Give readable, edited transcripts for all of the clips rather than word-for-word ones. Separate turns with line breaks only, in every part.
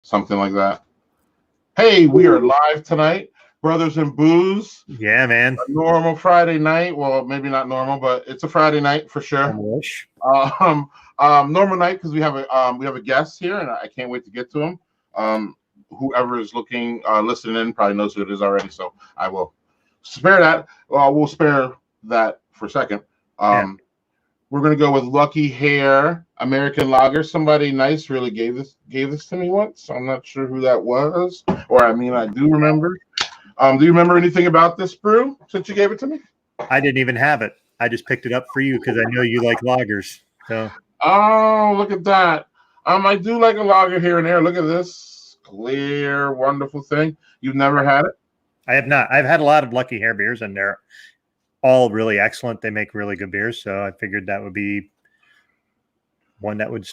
something like that. Hey, we are live tonight, Brothers and Booze.
Yeah, man.
A normal Friday night. Well, maybe not normal, but it's a Friday night for sure. Normal night because we have a guest here, and I can't wait to get to him. Whoever is listening in probably knows who it is already, so I will spare that. We'll spare that for a second. We're gonna go with Lucky Hair American Lager. Somebody nice really gave this to me once. I'm not sure who that was, or I do remember. Do you remember anything about this brew since you gave it to me?
I didn't even have it. I just picked it up for you because I know you like lagers. So.
Oh, look at that. I do like a lager here and there. Look at this clear, wonderful thing. You've never had it?
I have not. I've had a lot of Lucky Hair beers, and they're all really excellent. They make really good beers, so I figured that would be one that would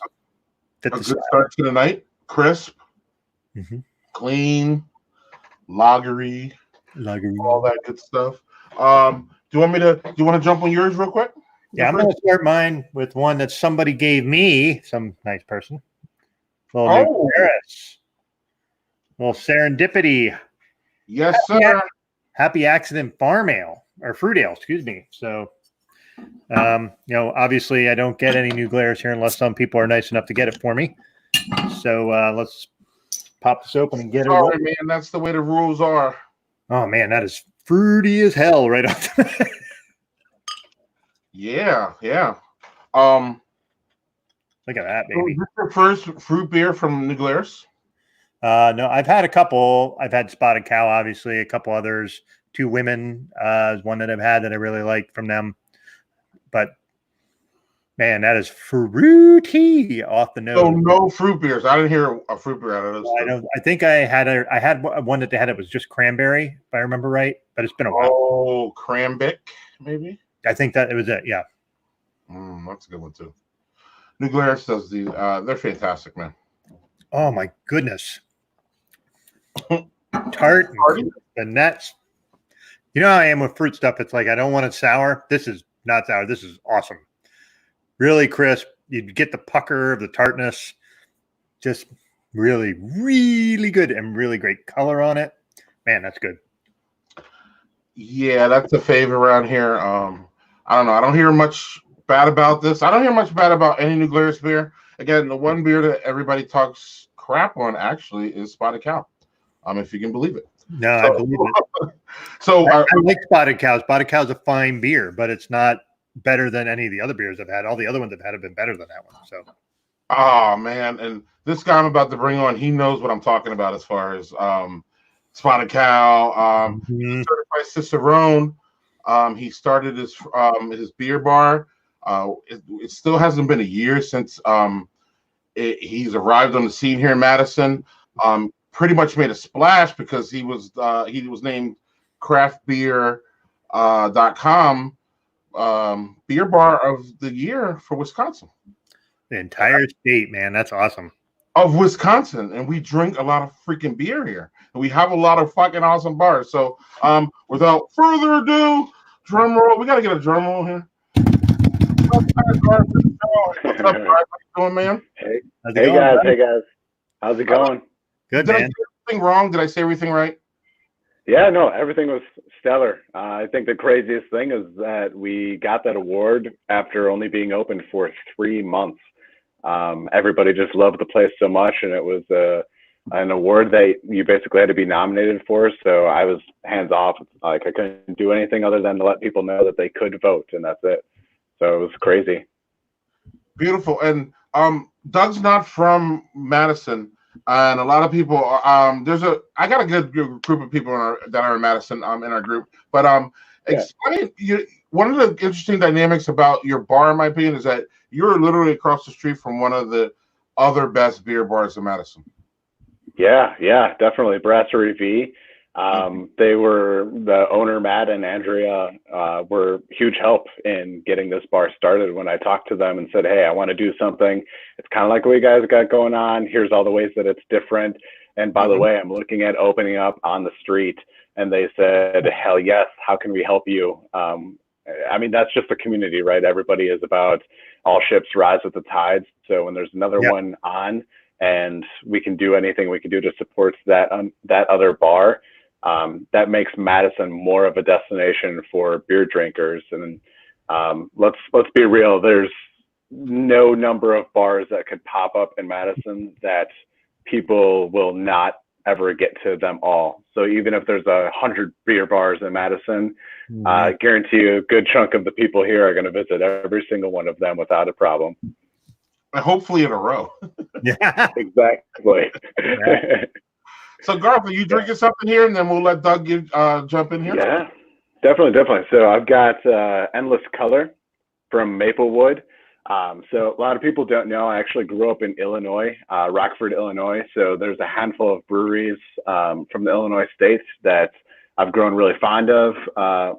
fit
a good start to the night. Crisp, clean, lagery, all that good stuff. Do you want to jump on yours real quick?
Yeah, I'm going to start mine with one that somebody gave me, some nice person. Little serendipity.
Yes, sir.
Happy accident farm ale or fruit ale, excuse me. So, obviously I don't get any new glares here unless some people are nice enough to get it for me. So let's pop this open and get it.
Sorry, man, that's the way the rules are.
Oh man, that is fruity as hell right off the bat.
Yeah.
Look at that, baby.
Is this your first fruit beer from New Glarus?
No, I've had a couple. I've had Spotted Cow, obviously, a couple others. Two Women is one that I've had that I really liked from them. But man, that is fruity off the nose.
So no fruit beers. I didn't hear a fruit beer out of this.
I think I had one that they had. It was just cranberry, if I remember right. But it's been a while.
Oh, cranbic, maybe.
I think that it was it. Yeah.
That's a good one too. New Glarus does they're fantastic, man.
Oh my goodness. Tart and that's, how I am with fruit stuff. It's like I don't want it sour. This is not sour. This is awesome. Really crisp. You get the pucker of the tartness. Just really, really good and really great color on it. Man, that's good.
Yeah, that's a fave around here. I don't know. I don't hear much bad about this. I don't hear much bad about any New Glarus beer. Again, the one beer that everybody talks crap on actually is Spotted Cow. If you can believe it.
No, I believe it.
So
I like Spotted Cow. Spotted Cow is a fine beer, but it's not better than any of the other beers I've had. All the other ones I've had have been better than that one. So.
Oh man, and this guy I'm about to bring on, he knows what I'm talking about as far as Spotted Cow, Certified Cicerone. He started his beer bar. It still hasn't been a year since he's arrived on the scene here in Madison. Pretty much made a splash because he was named craftbeer.com beer bar of the year for Wisconsin.
The entire state, man. That's awesome.
Of Wisconsin, and we drink a lot of freaking beer here, and we have a lot of fucking awesome bars. So, without further ado, drum roll. We got to get a drum roll here. What's up, Garth? How you doing, man?
Hey guys. How's it going?
Good,
Did
man.
I say everything wrong? Did I say everything right?
Yeah, no, everything was stellar. I think the craziest thing is that we got that award after only being open for 3 months. Everybody just loved the place so much, and it was an award that you basically had to be nominated for. So I was hands off. Like I couldn't do anything other than to let people know that they could vote, and that's it. So it was crazy.
Beautiful. And Doug's not from Madison, and a lot of people. I got a good group of people that are in Madison in our group. But explain one of the interesting dynamics about your bar, in my opinion, is that you're literally across the street from one of the other best beer bars in Madison.
Yeah, definitely. Brasserie V. They were, the owner, Matt and Andrea, were huge help in getting this bar started. When I talked to them and said, hey, I want to do something, it's kind of like what you guys got going on. Here's all the ways that it's different. And by the way, I'm looking at opening up on the street. And they said, hell yes, how can we help you? I mean, that's just a community, right? Everybody is about all ships rise with the tides. So when there's another one on, and we can do anything we can do to support that other bar. That makes Madison more of a destination for beer drinkers. And let's be real, there's no number of bars that could pop up in Madison that people will not ever get to them all. So even if there's 100 beer bars in Madison, I guarantee you a good chunk of the people here are going to visit every single one of them without a problem.
Hopefully in a row.
Yeah,
exactly.
Yeah.
So Garth, are you drinking something here, and then we'll let Doug jump in here?
Yeah, definitely. So I've got Endless Color from Maplewood. So a lot of people don't know, I actually grew up in Illinois, Rockford, Illinois. So there's a handful of breweries from the Illinois state that I've grown really fond of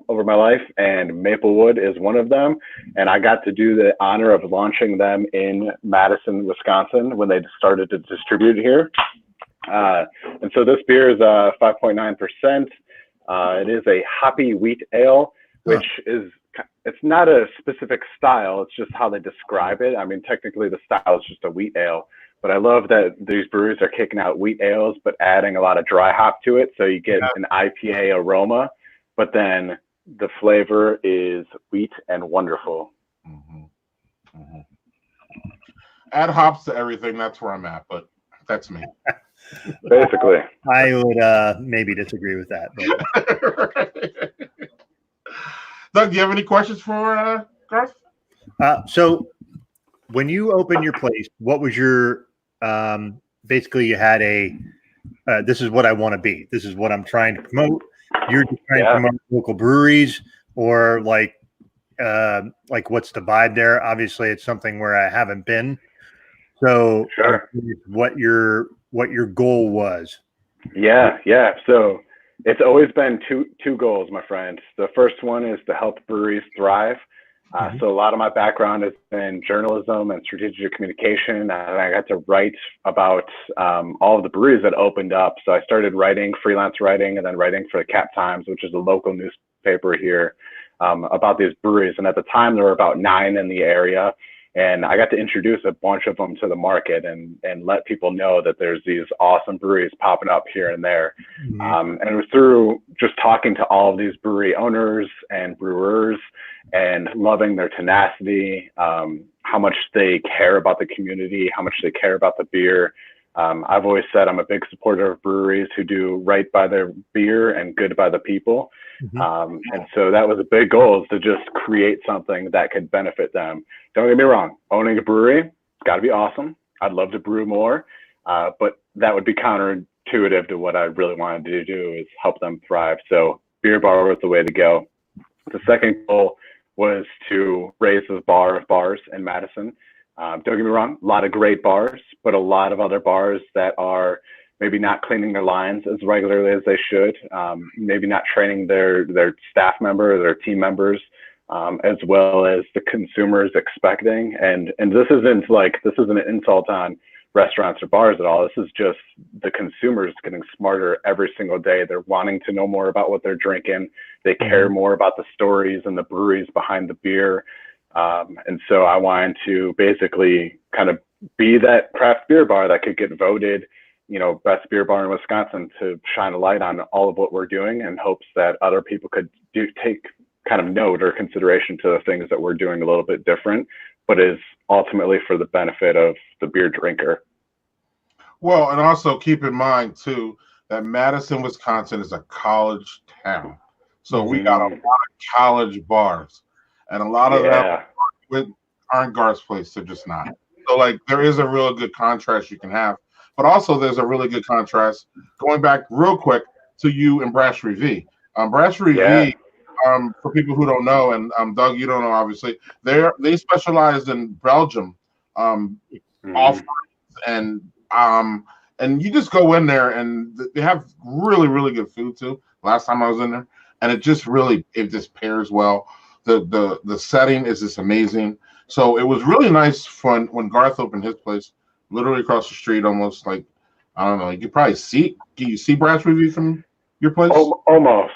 over my life, and Maplewood is one of them. And I got to do the honor of launching them in Madison, Wisconsin when they started to distribute here. And so this beer is 5.9%. It is a hoppy wheat ale, which is, it's not a specific style. It's just how they describe it. I mean, technically the style is just a wheat ale, but I love that these breweries are kicking out wheat ales, but adding a lot of dry hop to it. So you get an IPA aroma, but then the flavor is wheat and wonderful.
Add hops to everything. That's where I'm at, but that's me.
Basically.
I would maybe disagree with that.
Doug, do you have any questions for Garth?
So when you opened your place, what was your basically you had a this is what I want to be. This is what I'm trying to promote. You're just trying to promote local breweries, or like what's the vibe there? Obviously, it's something where I haven't been. So
sure.
What your goal was?
Yeah. So it's always been two goals, my friend. The first one is to help breweries thrive. So a lot of my background has been journalism and strategic communication, and I got to write about all of the breweries that opened up. So I started writing, freelance writing, and then writing for the Cap Times, which is a local newspaper here, about these breweries. And at the time, there were about 9 in the area. And I got to introduce a bunch of them to the market and let people know that there's these awesome breweries popping up here and there. And it was through just talking to all of these brewery owners and brewers and loving their tenacity, how much they care about the community, how much they care about the beer. I've always said I'm a big supporter of breweries who do right by their beer and good by the people. And so that was a big goal, is to just create something that could benefit them. Don't get me wrong, owning a brewery, it's got to be awesome. I'd love to brew more, but that would be counterintuitive to what I really wanted to do, is help them thrive. So beer bar was the way to go. The second goal was to raise the bar of bars in Madison. Don't get me wrong, a lot of great bars, but a lot of other bars that are maybe not cleaning their lines as regularly as they should, maybe not training their staff members, their team members, as well as the consumers expecting. And this isn't an insult on restaurants or bars at all. This is just the consumers getting smarter every single day. They're wanting to know more about what they're drinking. They care more about the stories and the breweries behind the beer. And so I wanted to basically kind of be that craft beer bar that could get voted, best beer bar in Wisconsin, to shine a light on all of what we're doing, in hopes that other people could take kind of note or consideration to the things that we're doing a little bit different, but is ultimately for the benefit of the beer drinker.
Well, and also keep in mind too that Madison, Wisconsin is a college town. So we got a lot of college bars, and a lot of them aren't Garth's place. They're just not. So there is a real good contrast you can have. But also, there's a really good contrast, going back real quick to you and Brasserie V. Brasserie V, for people who don't know, and Doug, you don't know, obviously, they specialize in Belgium offerings, and you just go in there, and they have really, really good food too. Last time I was in there, and it just pairs well. The setting is just amazing. So it was really nice when Garth opened his place, literally across the street, almost I don't know, you could probably see. Can you see Brasserie V from your place?
Almost.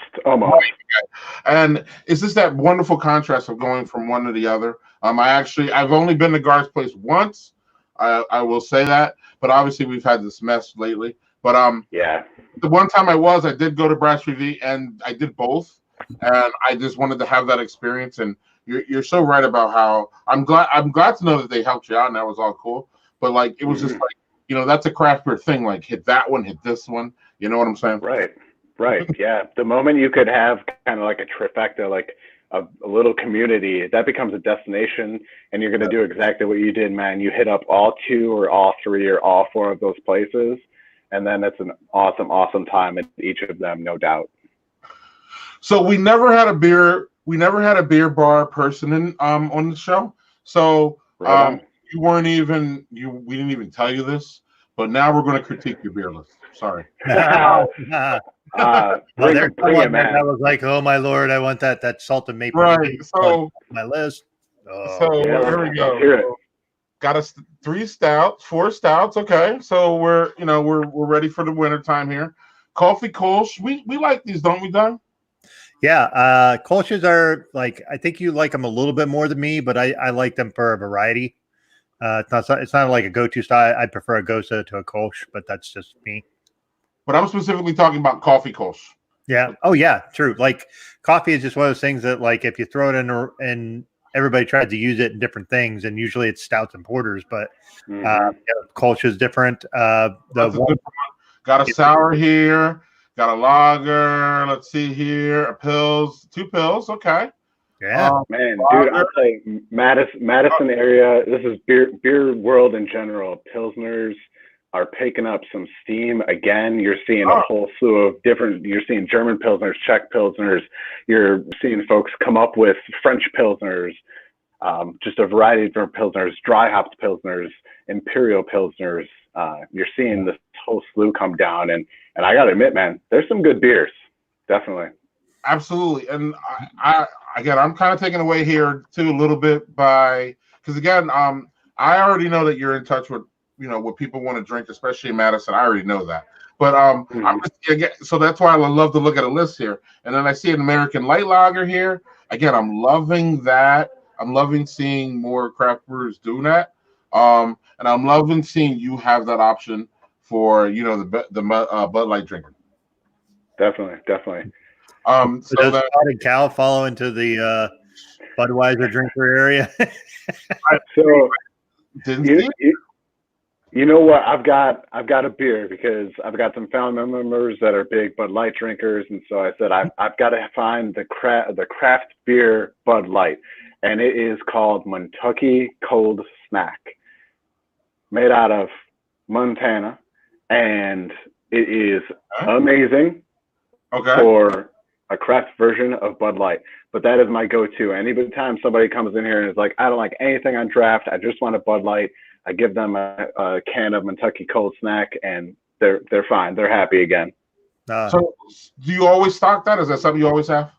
And it's just that wonderful contrast of going from one to the other. I've only been to Garth's place once, I will say that. But obviously, we've had this mess lately. But
Yeah.
the one time I did go to Brasserie V, and I did both, and I just wanted to have that experience. And you're so right about how I'm glad to know that they helped you out, and that was all cool. But like, it was just like, that's a craft beer thing. Like, hit that one, hit this one. You know what I'm saying?
Right. Yeah. The moment you could have kind of like a trifecta, like a little community, that becomes a destination, and you're going to do exactly what you did, man. You hit up all 2 or all 3 or all 4 of those places, and then it's an awesome time at each of them, no doubt.
So we never had a beer bar person on the show. So we didn't even tell you this, but now we're going to critique your beer list. Sorry.
I was like, oh my Lord, I want that salted maple.
Right. So
my list.
Here we go. Got us 3 stouts, 4 stouts. Okay, so we're ready for the winter time here. Coffee Kolsch. We like these, don't we, Don?
Yeah, Kolsch's are like, I think you like them a little bit more than me, but I like them for a variety. It's not like a go-to style. I prefer a Gosa to a Kolsch, but that's just me.
But I'm specifically talking about Coffee Kolsch.
Yeah. Oh yeah, true. Like, coffee is just one of those things that, like, if you throw it in and everybody tries to use it in different things, and usually it's stouts and porters, but Kolsch is different.
Got a sour here, got a lager. Let's see here, a pills, 2 pills. Okay.
Yeah,
man, dude, I'll tell you, Madison area. This is beer world in general. Pilsners are picking up some steam again. You're seeing a whole slew of different. You're seeing German Pilsners, Czech Pilsners. You're seeing folks come up with French Pilsners. Just a variety of different Pilsners, dry hopped Pilsners, Imperial Pilsners. You're seeing this whole slew come down, and I gotta admit, man, there's some good beers, definitely.
Absolutely, and I'm kind of taken away here too a little bit because again, I already know that you're in touch with what people want to drink, especially in Madison. I already know that, but so that's why I love to look at a list here, and then I see an American Light Lager here. Again, I'm loving that. I'm loving seeing more craft brewers doing that, and I'm loving seeing you have that option for the Bud Light drinker.
Definitely.
So does Spotted Cow follow into the Budweiser drinker area?
You know what? I've got a beer because I've got some family members that are big Bud Light drinkers, and so I said I've got to find the craft beer Bud Light, and it is called Kentucky Cold Snack, made out of Montana, and it is amazing for a craft version of Bud Light. But that is my go-to. Anytime somebody comes in here and is like, I don't like anything on draft, I just want a Bud Light, I give them a can of Kentucky Cold Snack, and they're fine. They're happy again.
So do you always stock that? Is that something you always have?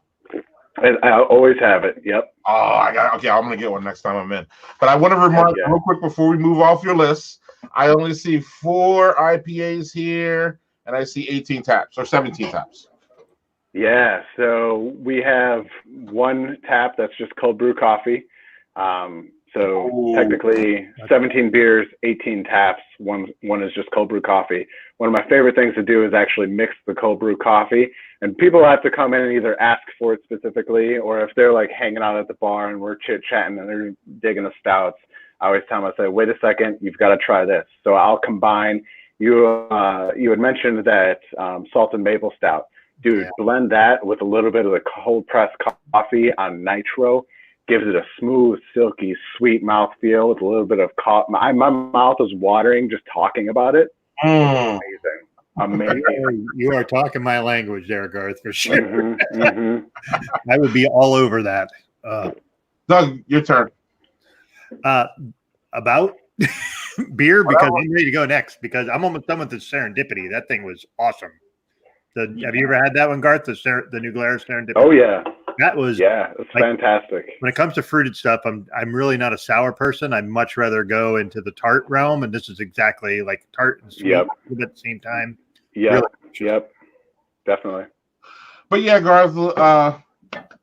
I always have it. Yep.
Oh, I'm gonna get one next time I'm in. But I want to remind you real quick before we move off your list. I only see 4 IPAs here, and I see 18 taps or 17 taps.
Yeah, so we have 1 tap that's just cold brew coffee. Technically 17 beers, 18 taps. One is just cold brew coffee. One of my favorite things to do is actually mix the cold brew coffee, and people have to come in and either ask for it specifically, or if they're like hanging out at the bar and we're chit chatting and they're digging the stouts, I always tell them, I say, wait a second, you've got to try this. So I'll combine. You had mentioned that salted maple stout. Dude, blend that with a little bit of the cold pressed coffee on nitro. Gives it a smooth, silky, sweet mouthfeel with a little bit of coffee. My mouth is watering just talking about it. Amazing.
You are talking my language there, Garth, for sure. I would be all over that.
Doug, your turn.
About beer, because I'm ready to go next, because I'm almost done with the Serendipity. That thing was awesome. Have you ever had that one, Garth? The New Glarus Serendipity?
Oh yeah,
that was
it's fantastic.
When it comes to fruited stuff, I'm really not a sour person. I'd much rather go into the tart realm, and this is exactly like tart and sweet at the same time.
Yep, definitely.
But yeah, Garth,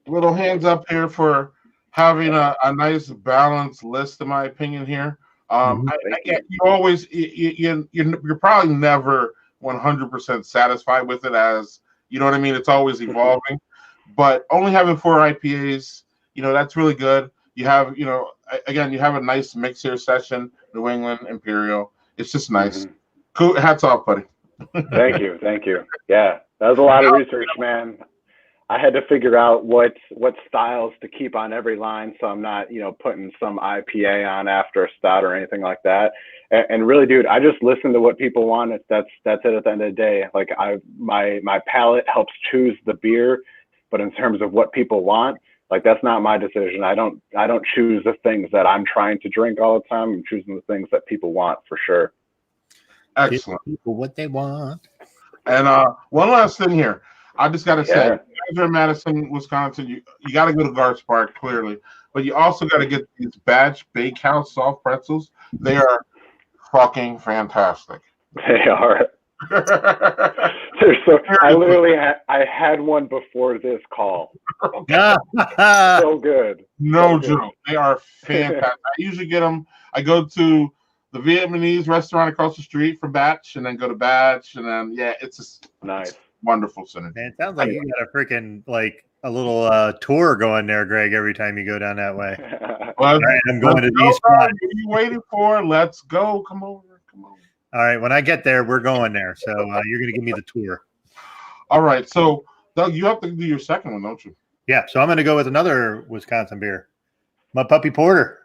little hands up here for having a nice balanced list, in my opinion here. You always you're probably never 100% satisfied with it, as you know what I mean. It's always evolving, but only having 4 IPAs, that's really good. You have, again, you have a nice mix here session, New England Imperial. It's just nice. Cool. Hats off, buddy.
Thank you. Yeah, that was a lot of research, man. I had to figure out what styles to keep on every line, so I'm not, putting some IPA on after a stout or anything like that. And really, dude, I just listen to what people want. That's it at the end of the day. Like my palate helps choose the beer, but in terms of what people want, like that's not my decision. I don't choose the things that I'm trying to drink all the time. I'm choosing the things that people want for sure.
Excellent.
Give people what they want.
And one last thing here. I just got to say, if you're in Madison, Wisconsin, you got to go to Garth Park, clearly. But you also got to get these Batch Bakehouse soft pretzels. They are fucking fantastic.
They are. They're so. I literally had one before this call. So good.
No joke. They are fantastic. I usually get them. I go to the Vietnamese restaurant across the street from Batch, and then go to Batch, and then it's just
nice.
Wonderful synergy.
Man, it sounds like you got a freaking a little tour going there, Greg, every time you go down that way.
Well,
right, I'm going to these spots.
What are you waiting for? Let's go. Come over.
All right, when I get there, we're going there. So you're going to give me the tour.
All right. So, Doug, you have to do your second one, don't you?
Yeah. So I'm going to go with another Wisconsin beer. My Puppy Porter.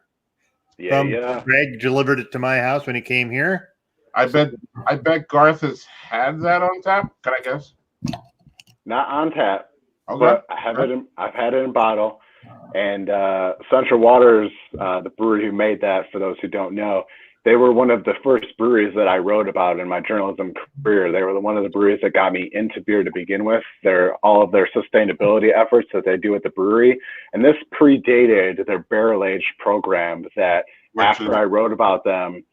Yeah.
Greg delivered it to my house when he came here.
I bet Garth has had that on tap. Can I guess?
Not on tap,
okay.
But I've had it in bottle. And Central Waters, the brewery who made that, for those who don't know, they were one of the first breweries that I wrote about in my journalism career. They were one of the breweries that got me into beer to begin with. All of their sustainability efforts that they do at the brewery, and this predated their barrel aged program. That after I wrote about them,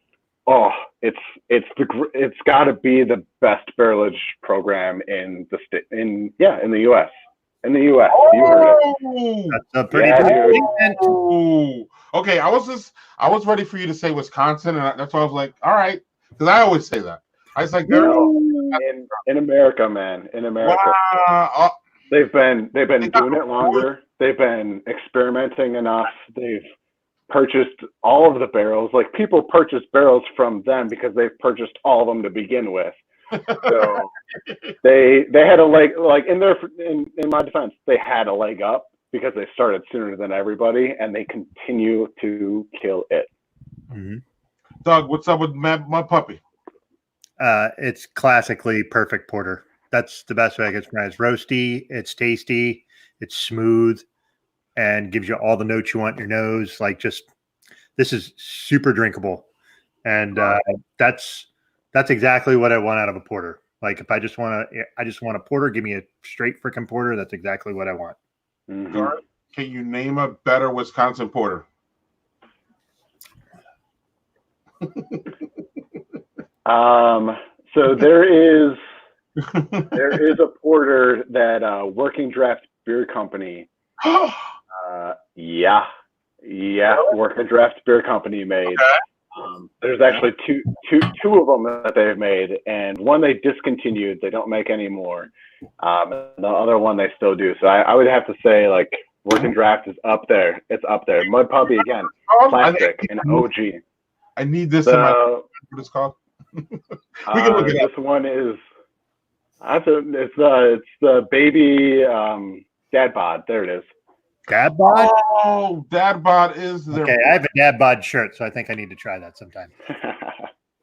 it's got to be the best barrel aged program in the U.S. In the U.S. You heard it.
That's a pretty
good. Okay, I was ready for you to say Wisconsin, and that's why I was like, all right, because I always say that. I was like,
in America, man, in America, they've been doing it longer. They've been experimenting enough. They've purchased all of the barrels. Like, people purchase barrels from them because they've purchased all of them to begin with. So they had a leg, like in my defense, they had a leg up because they started sooner than everybody, and they continue to kill it.
Mm-hmm.
Doug, what's up with my puppy?
It's classically perfect porter. That's the best way I can describe it. It's roasty, it's tasty, it's smooth, and gives you all the notes you want in your nose. Like, this is super drinkable, and that's exactly what I want out of a porter. Like, if I just want a porter, give me a straight freaking porter. That's exactly what I want.
Mm-hmm.
Garth, can you name a better Wisconsin porter?
So there is a porter that Working Draft Beer Company. Working Draft Beer Company made.
Okay.
There's actually two of them that they've made, and one they discontinued. They don't make anymore. The other one they still do. So I would have to say, like, Working Draft is up there. It's up there. Mud Puppy, again, classic and OG.
I need this in my what it's called. We can look it up.
This one is it's the baby dad bod. There it is.
Dad bod?
Oh, dad bod is there.
Okay, I have a dad bod shirt, so I think I need to try that sometime.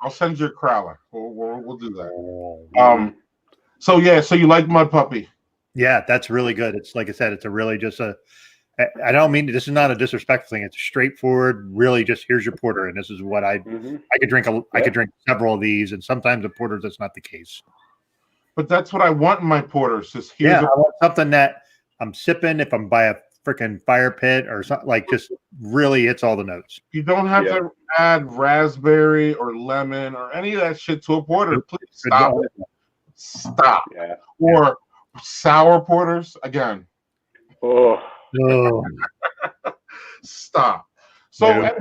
I'll send you a crowler. We'll do that. So you like Mud Puppy?
Yeah, that's really good. It's like I said, it's a really just I don't mean, this is not a disrespectful thing. It's straightforward, really just, here's your porter, and this is what I could drink. I could drink several of these, and sometimes a porter, that's not the case.
But that's what I want in my porters.
I want something that I'm sipping if I'm by a freaking fire pit or something, like, just really hits all the notes.
You don't have to add raspberry or lemon or any of that shit to a porter. Please stop it. Stop.
Yeah.
Or sour porters again.
Oh.
Oh.
Stop. So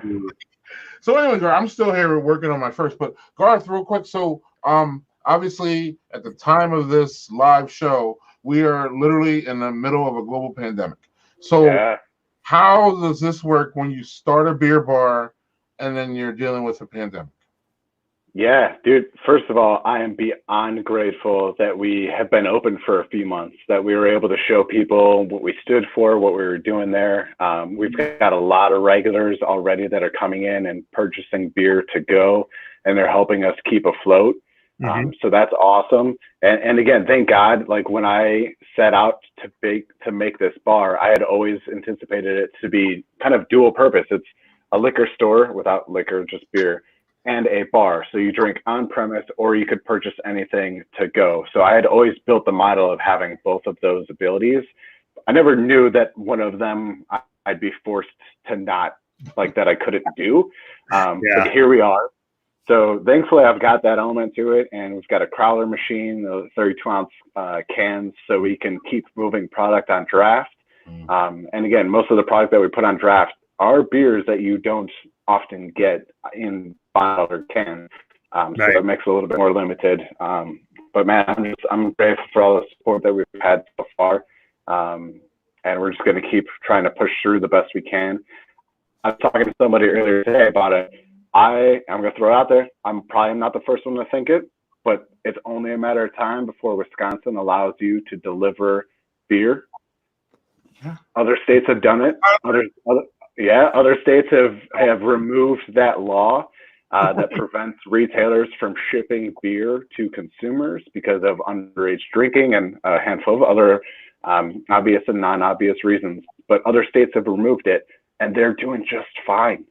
So anyway, Garth, I'm still here working on my first, but Garth, real quick. So obviously at the time of this live show, we are literally in the middle of a global pandemic. So how does this work when you start a beer bar and then you're dealing with a pandemic?
Yeah, dude. First of all, I am beyond grateful that we have been open for a few months, that we were able to show people what we stood for, what we were doing there. We've got a lot of regulars already that are coming in and purchasing beer to go, and they're helping us keep afloat. So that's awesome. And again, thank God, like when I set out to make this bar, I had always anticipated it to be kind of dual purpose. It's a liquor store without liquor, just beer, and a bar. So you drink on premise or you could purchase anything to go. So I had always built the model of having both of those abilities. I never knew that one of them I'd be forced to not, like, that I couldn't do. But here we are. So thankfully I've got that element to it, and we've got a crowler machine, the 32-ounce cans, so we can keep moving product on draft. And again, most of the product that we put on draft are beers that you don't often get in bottle or can. So it makes it a little bit more limited. But man, I'm grateful for all the support that we've had so far. And we're just going to keep trying to push through the best we can. I was talking to somebody earlier today about it. I'm going to throw it out there. I'm probably not the first one to think it, but it's only a matter of time before Wisconsin allows you to deliver beer. Other states have done it. Other states have removed that law that prevents retailers from shipping beer to consumers because of underage drinking and a handful of other obvious and non-obvious reasons. But other states have removed it, and they're doing just fine.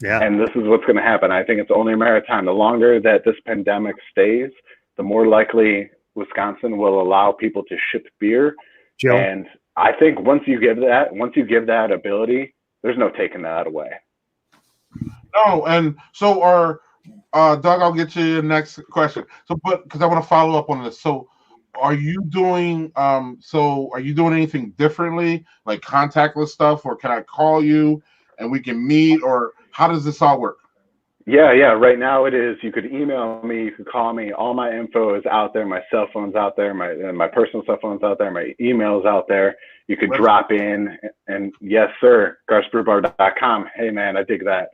Yeah. And this is what's going to happen. I think it's only a matter of time. The longer that this pandemic stays, the more likely Wisconsin will allow people to ship beer. Joe. And I think once you give that ability, there's no taking that away.
No, and so Doug, I'll get to your next question. So, but because I want to follow up on this. So, are you doing anything differently, like contactless stuff, or can I call you and we can meet, or how does this all work?
Yeah. Right now it is. You could email me, you could call me. All my info is out there. My cell phone's out there. My personal cell phone's out there. My email's out there. You could drop in and yes, sir, garthbrewbar.com. Hey man, I dig that.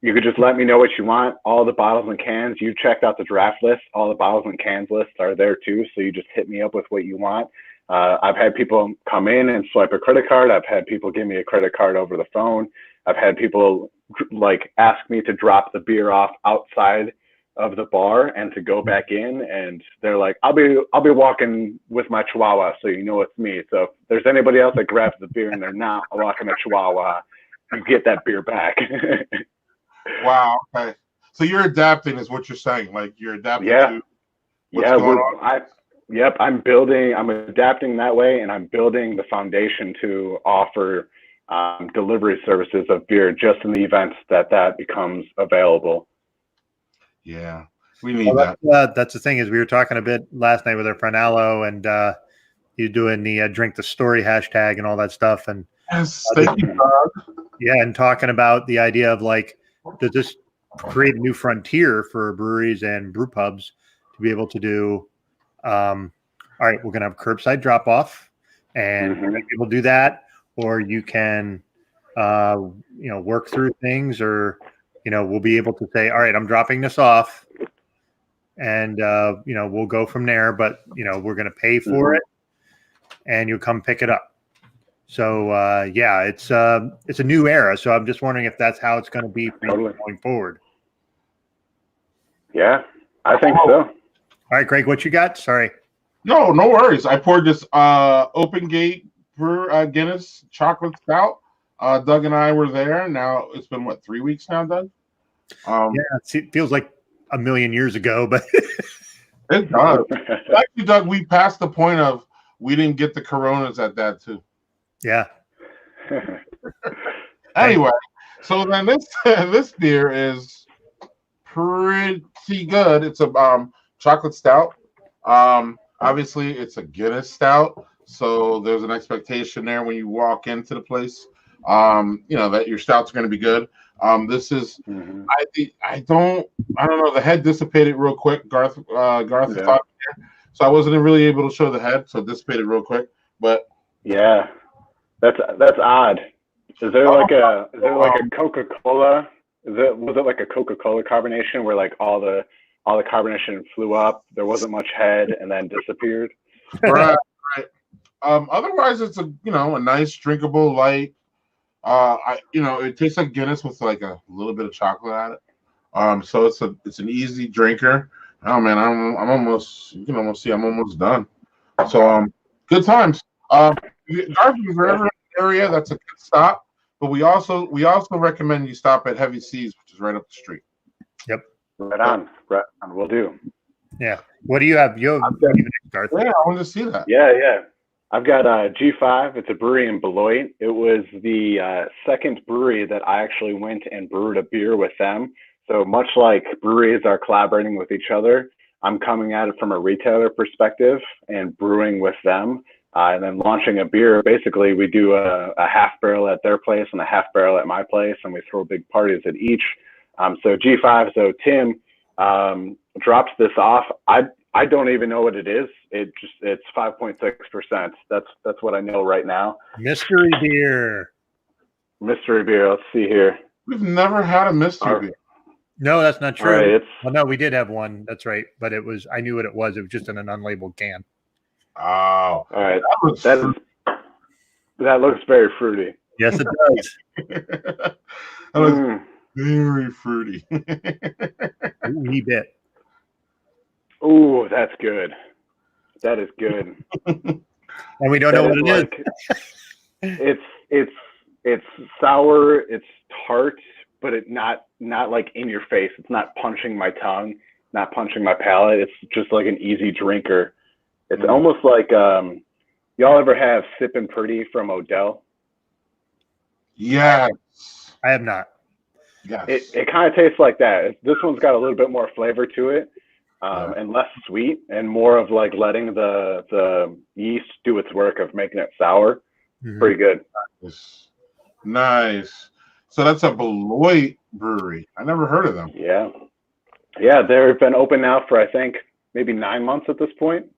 You could just let me know what you want. All the bottles and cans, you checked out the draft list. All the bottles and cans lists are there too. So you just hit me up with what you want. I've had people come in and swipe a credit card. I've had people give me a credit card over the phone. I've had people like ask me to drop the beer off outside of the bar and to go back in, and they're like, I'll be walking with my Chihuahua, so you know it's me. So if there's anybody else that grabs the beer and they're not walking a Chihuahua, you get that beer back.
Wow. Okay. So you're adapting, is what you're saying. Like you're adapting to what's going on.
I'm adapting that way, and I'm building the foundation to offer delivery services of beer just in the events that becomes available.
Yeah, we need that.
That's the thing, is we were talking a bit last night with our friend Alo, and you doing the drink the story hashtag and all that stuff. And
yes, thank you, Doug.
Yeah, and talking about the idea of like, does this create a new frontier for breweries and brew pubs to be able to do? All right, we're gonna have curbside drop off, and people do that, or you can, work through things, or we'll be able to say, all right, I'm dropping this off, and we'll go from there. But we're gonna pay for it, and you'll come pick it up. So it's a new era. So I'm just wondering if that's how it's going to be going forward.
Yeah, I think so.
All right, Greg, what you got? Sorry.
No worries. I poured this Open Gate Brew Guinness chocolate stout. Doug and I were there. Now it's been 3 weeks now, Doug?
It feels like a million years ago, but
it does. Actually, Doug, we passed the point of we didn't get the Coronas at that too.
Yeah.
Anyway, so then this beer is pretty good. It's a chocolate stout. Obviously, it's a Guinness stout, so there's an expectation there when you walk into the place. that your stouts are going to be good. This is
Mm-hmm.
I don't know. The head dissipated real quick. Garth is talking here, so I wasn't really able to show the head, so it dissipated real quick. But
yeah, that's odd. Is there like a Coca-Cola? Was it like a Coca-Cola carbonation where like all the carbonation flew up, there wasn't much head, and then disappeared?
right. Otherwise, it's a nice drinkable light. It tastes like Guinness with like a little bit of chocolate at it. So it's an easy drinker. Oh man, I'm almost, you can almost see I'm almost done. So good times. Garth, if you're ever in the area, that's a good stop. But we also recommend you stop at Heavy Seas, which is right up the street.
Yep.
Right on. We'll do.
Yeah. What do you have? You have Garth?
Yeah, I wanted to see that.
Yeah. I've got G5. It's a brewery in Beloit. It was the second brewery that I actually went and brewed a beer with them. So much like breweries are collaborating with each other, I'm coming at it from a retailer perspective and brewing with them. And then launching a beer. Basically, we do a half barrel at their place and a half barrel at my place, and we throw big parties at each. So G5, so Tim drops this off. I don't even know what it is. It's 5.6%. That's what I know right now.
Mystery beer.
Let's see here.
We've never had a mystery beer.
No, that's not true.
Right,
well, no, we did have one. That's right. But I knew what it was. It was just in an unlabeled can.
Oh,
all right. That looks very fruity.
Yes, it does.
That looks very fruity.
Wee bit.
Ooh, that's good. That is good.
And we don't know what it is.
It's sour. It's tart, but it's not like in your face. It's not punching my tongue, not punching my palate. It's just like an easy drinker. It's almost like y'all ever have Sippin' Pretty from Odell?
Yes.
I have not.
Yes.
It kind of tastes like that. This one's got a little bit more flavor to it, and less sweet, and more of like letting the yeast do its work of making it sour. Mm-hmm. Pretty good.
Nice. So that's a Beloit brewery. I never heard of them.
Yeah. They've been open now for I think maybe 9 months at this point.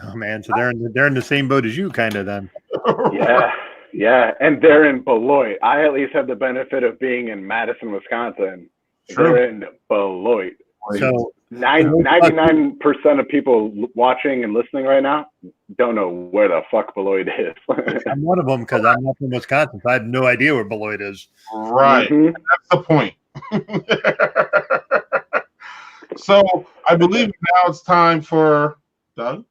Oh man, so they're in the same boat as you, kind of then.
Yeah, and they're in Beloit. I at least have the benefit of being in Madison, Wisconsin.
True.
They're in Beloit.
So
99% of people watching and listening right now don't know where the fuck Beloit is.
I'm one of them because I'm not from Wisconsin, so I have no idea where Beloit is.
Right, that's the point. So I believe now it's time for Doug,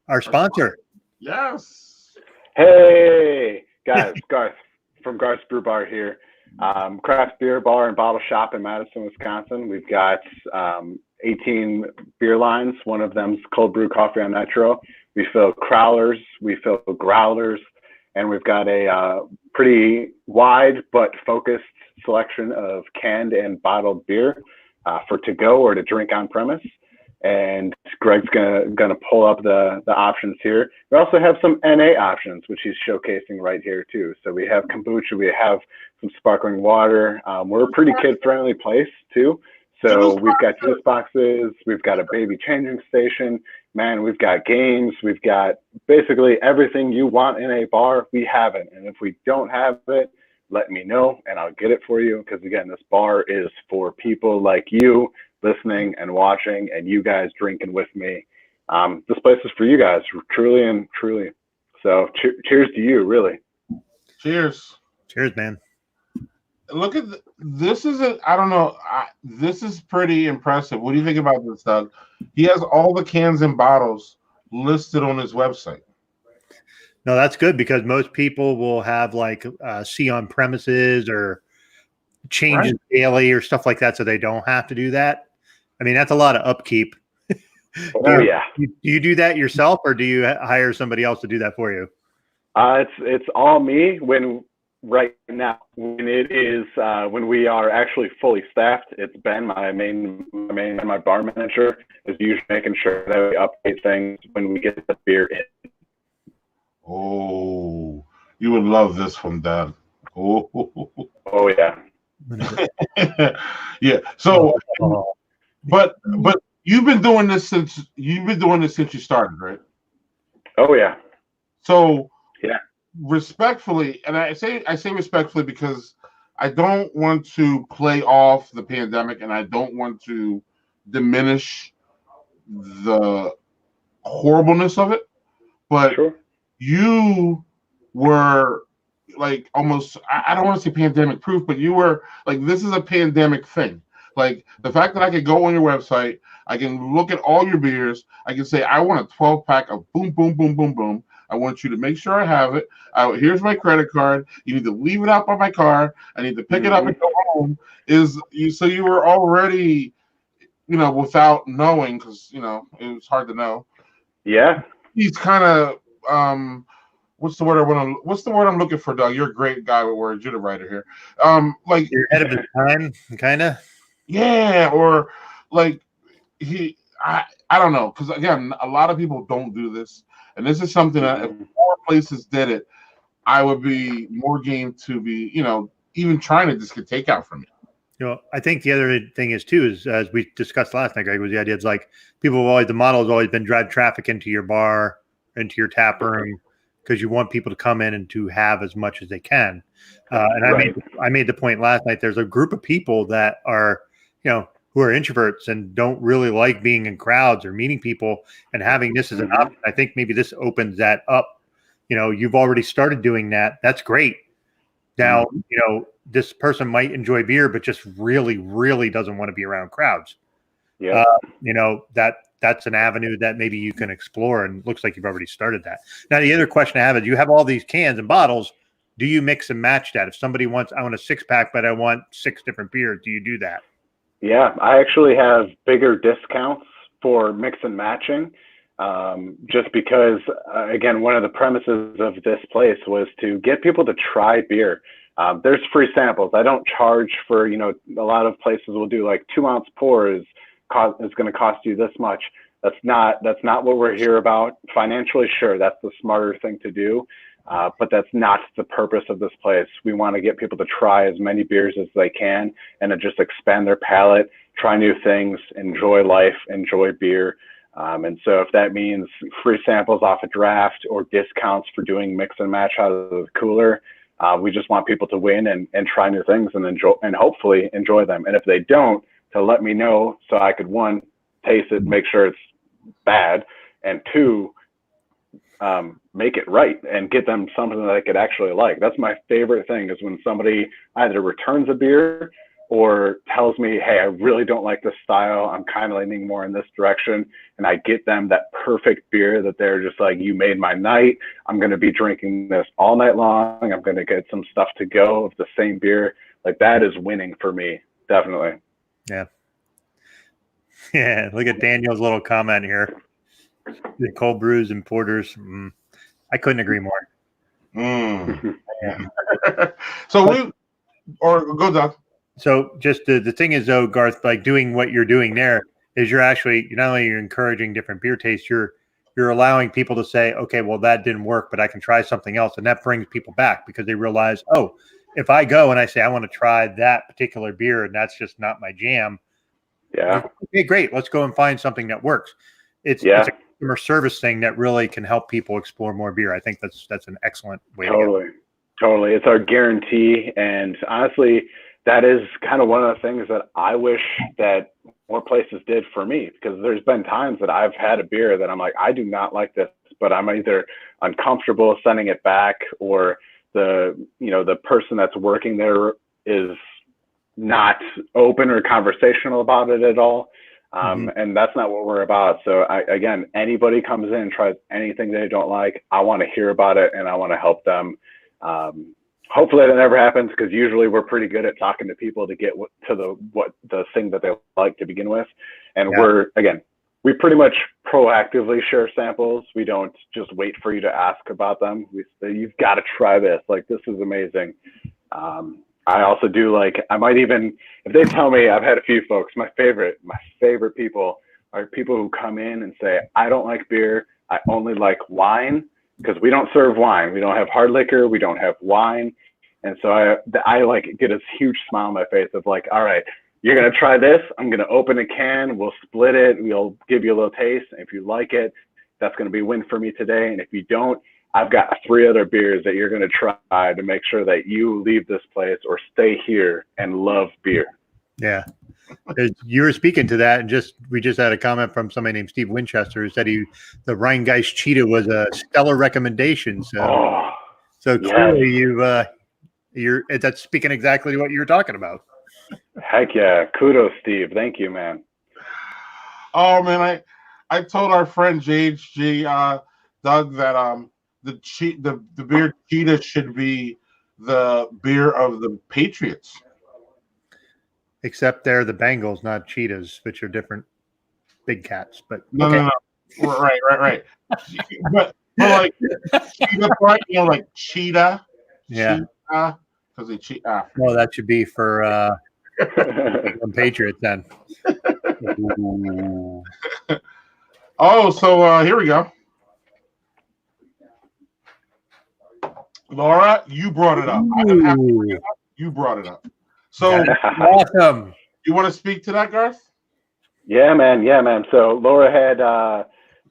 our sponsor.
Yes.
Hey guys, Garth from Garth's Brew Bar here. Craft beer bar and bottle shop in Madison, Wisconsin. We've got 18 beer lines. One of them's cold brew coffee on nitro. We fill crowlers, we fill growlers, and we've got a pretty wide but focused selection of canned and bottled beer for to go or to drink on premise. And Greg's gonna pull up the options here. We also have some NA options, which he's showcasing right here too. So we have kombucha, we have some sparkling water. We're a pretty kid-friendly place too. So we've got juice boxes, we've got a baby changing station. Man, we've got games, we've got basically everything you want in a bar, we have it. And if we don't have it, let me know and I'll get it for you. Because again, this bar is for people like you listening and watching and you guys drinking with me. This place is for you guys, truly and truly. So cheers to you, really.
Cheers,
man.
Look at this. I don't know. This is pretty impressive. What do you think about this, Doug? He has all the cans and bottles listed on his website.
No, that's good because most people will have like see on premises or changes daily or stuff like that, so they don't have to do that. I mean, that's a lot of upkeep. Do you do that yourself, or do you hire somebody else to do that for you?
It's all me right now. When we are actually fully staffed, it's Ben, my bar manager, is usually making sure that we update things when we get the beer in.
Oh, You would love this from Dad. Oh,
Oh yeah.
yeah. So,
Oh,
but you've been doing this since you started, right?
Oh yeah.
So
Yeah.
respectfully, and I say respectfully because I don't want to play off the pandemic, and I don't want to diminish the horribleness of it. But
Sure.
you were like almost, I don't want to say pandemic proof, but you were like, this is a pandemic thing. Like the fact that I could go on your website, I can look at all your beers, I can say I want a 12 pack of boom boom boom boom boom. I want you to make sure I have it. Here's my credit card. You need to leave it out by my car. I need to pick it up and go home. Is you so you were already, without knowing, because it was hard to know.
Yeah.
He's kind of what's the word I'm looking for, Doug? You're a great guy with words. You're the writer here. Like,
you're ahead of his time, kind of.
yeah, or like I don't know, because again, a lot of people don't do this, and this is something that if more places did it, I would be more game to be, even trying to just get takeout from you.
I think the other thing is too, is as we discussed last night, Greg, was the idea. It's like people have always, the model has always been drive traffic into your bar, into your tap room, because you want people to come in and to have as much as they can. And I made the point last night. There's a group of people that are, who are introverts and don't really like being in crowds or meeting people, and having this as an option. I think maybe this opens that up. You've already started doing that. That's great. Now, this person might enjoy beer, but just really, really doesn't want to be around crowds.
Yeah.
That's an avenue that maybe you can explore, and looks like you've already started that. Now, the other question I have is, you have all these cans and bottles. Do you mix and match that? If somebody wants, I want a 6-pack, but I want 6 different beers, do you do that?
Yeah, I actually have bigger discounts for mix and matching, just because, again, one of the premises of this place was to get people to try beer. There's free samples. I don't charge for, a lot of places will do like 2-ounce pours is going to cost you this much. That's not what we're here about. Financially, sure, that's the smarter thing to do. But that's not the purpose of this place. We want to get people to try as many beers as they can and to just expand their palate, try new things, enjoy life, enjoy beer. And so if that means free samples off a draft or discounts for doing mix and match out of the cooler, we just want people to win and try new things and enjoy, and hopefully enjoy them. And if they don't, to let me know so I could, 1, taste it, make sure it's bad, and 2, make it right and get them something that they could actually like. That's my favorite thing, is when somebody either returns a beer or tells me, hey, I really don't like this style, I'm kind of leaning more in this direction, and I get them that perfect beer that they're just like, you made my night, I'm going to be drinking this all night long, I'm going to get some stuff to go of the same beer. Like, that is winning for me, definitely.
Yeah, look at Daniel's little comment here. The cold brews and porters. I couldn't agree more.
So go, Doc.
So just the thing is, though, Garth, like doing what you're doing there is you're not only you're encouraging different beer tastes, you're allowing people to say, okay, well, that didn't work, but I can try something else. And that brings people back because they realize, oh, if I go and I say, I want to try that particular beer and that's just not my jam.
Yeah.
Okay, great. Let's go and find something that works. It's a customer service thing that really can help people explore more beer. I think that's an excellent way to go.
Totally. It's our guarantee. And honestly, that is kind of one of the things that I wish that more places did for me, because there's been times that I've had a beer that I'm like, I do not like this, but I'm either uncomfortable sending it back, or the person that's working there is not open or conversational about it at all. And that's not what we're about. So again, anybody comes in and tries anything they don't like, I want to hear about it and I want to help them. Hopefully that never happens, because usually we're pretty good at talking to people to get to the thing that they like to begin with. And we pretty much proactively share samples. We don't just wait for you to ask about them. We say, you've got to try this. Like, this is amazing. I also do, I might even, if they tell me, I've had a few folks, my favorite people are people who come in and say, I don't like beer, I only like wine, because we don't serve wine. We don't have hard liquor. We don't have wine. And so I like get a huge smile on my face of like, all right, you're going to try this. I'm going to open a can. We'll split it. We'll give you a little taste. And if you like it, that's going to be a win for me today. And if you don't, I've got 3 other beers that you're going to try to make sure that you leave this place or stay here and love beer.
Yeah. You were speaking to that, and we just had a comment from somebody named Steve Winchester who said the Rheingeist Cheetah was a stellar recommendation. So, clearly that's speaking exactly to what you were talking about.
Heck yeah. Kudos, Steve. Thank you, man.
Oh man, I told our friend JHG Doug that the beer Cheetah should be the beer of the Patriots.
Except they're the Bengals, not cheetahs, which are different big cats. But
no. Right. but like cheetah, like cheetah.
Yeah.
Because they cheat.
Well, that should be for Patriots then.
Oh, so here we go. Laura, you brought it up. I didn't have to bring it up. You brought it up. So
awesome.
You want to speak to that, Garth?
Yeah, man. So Laura had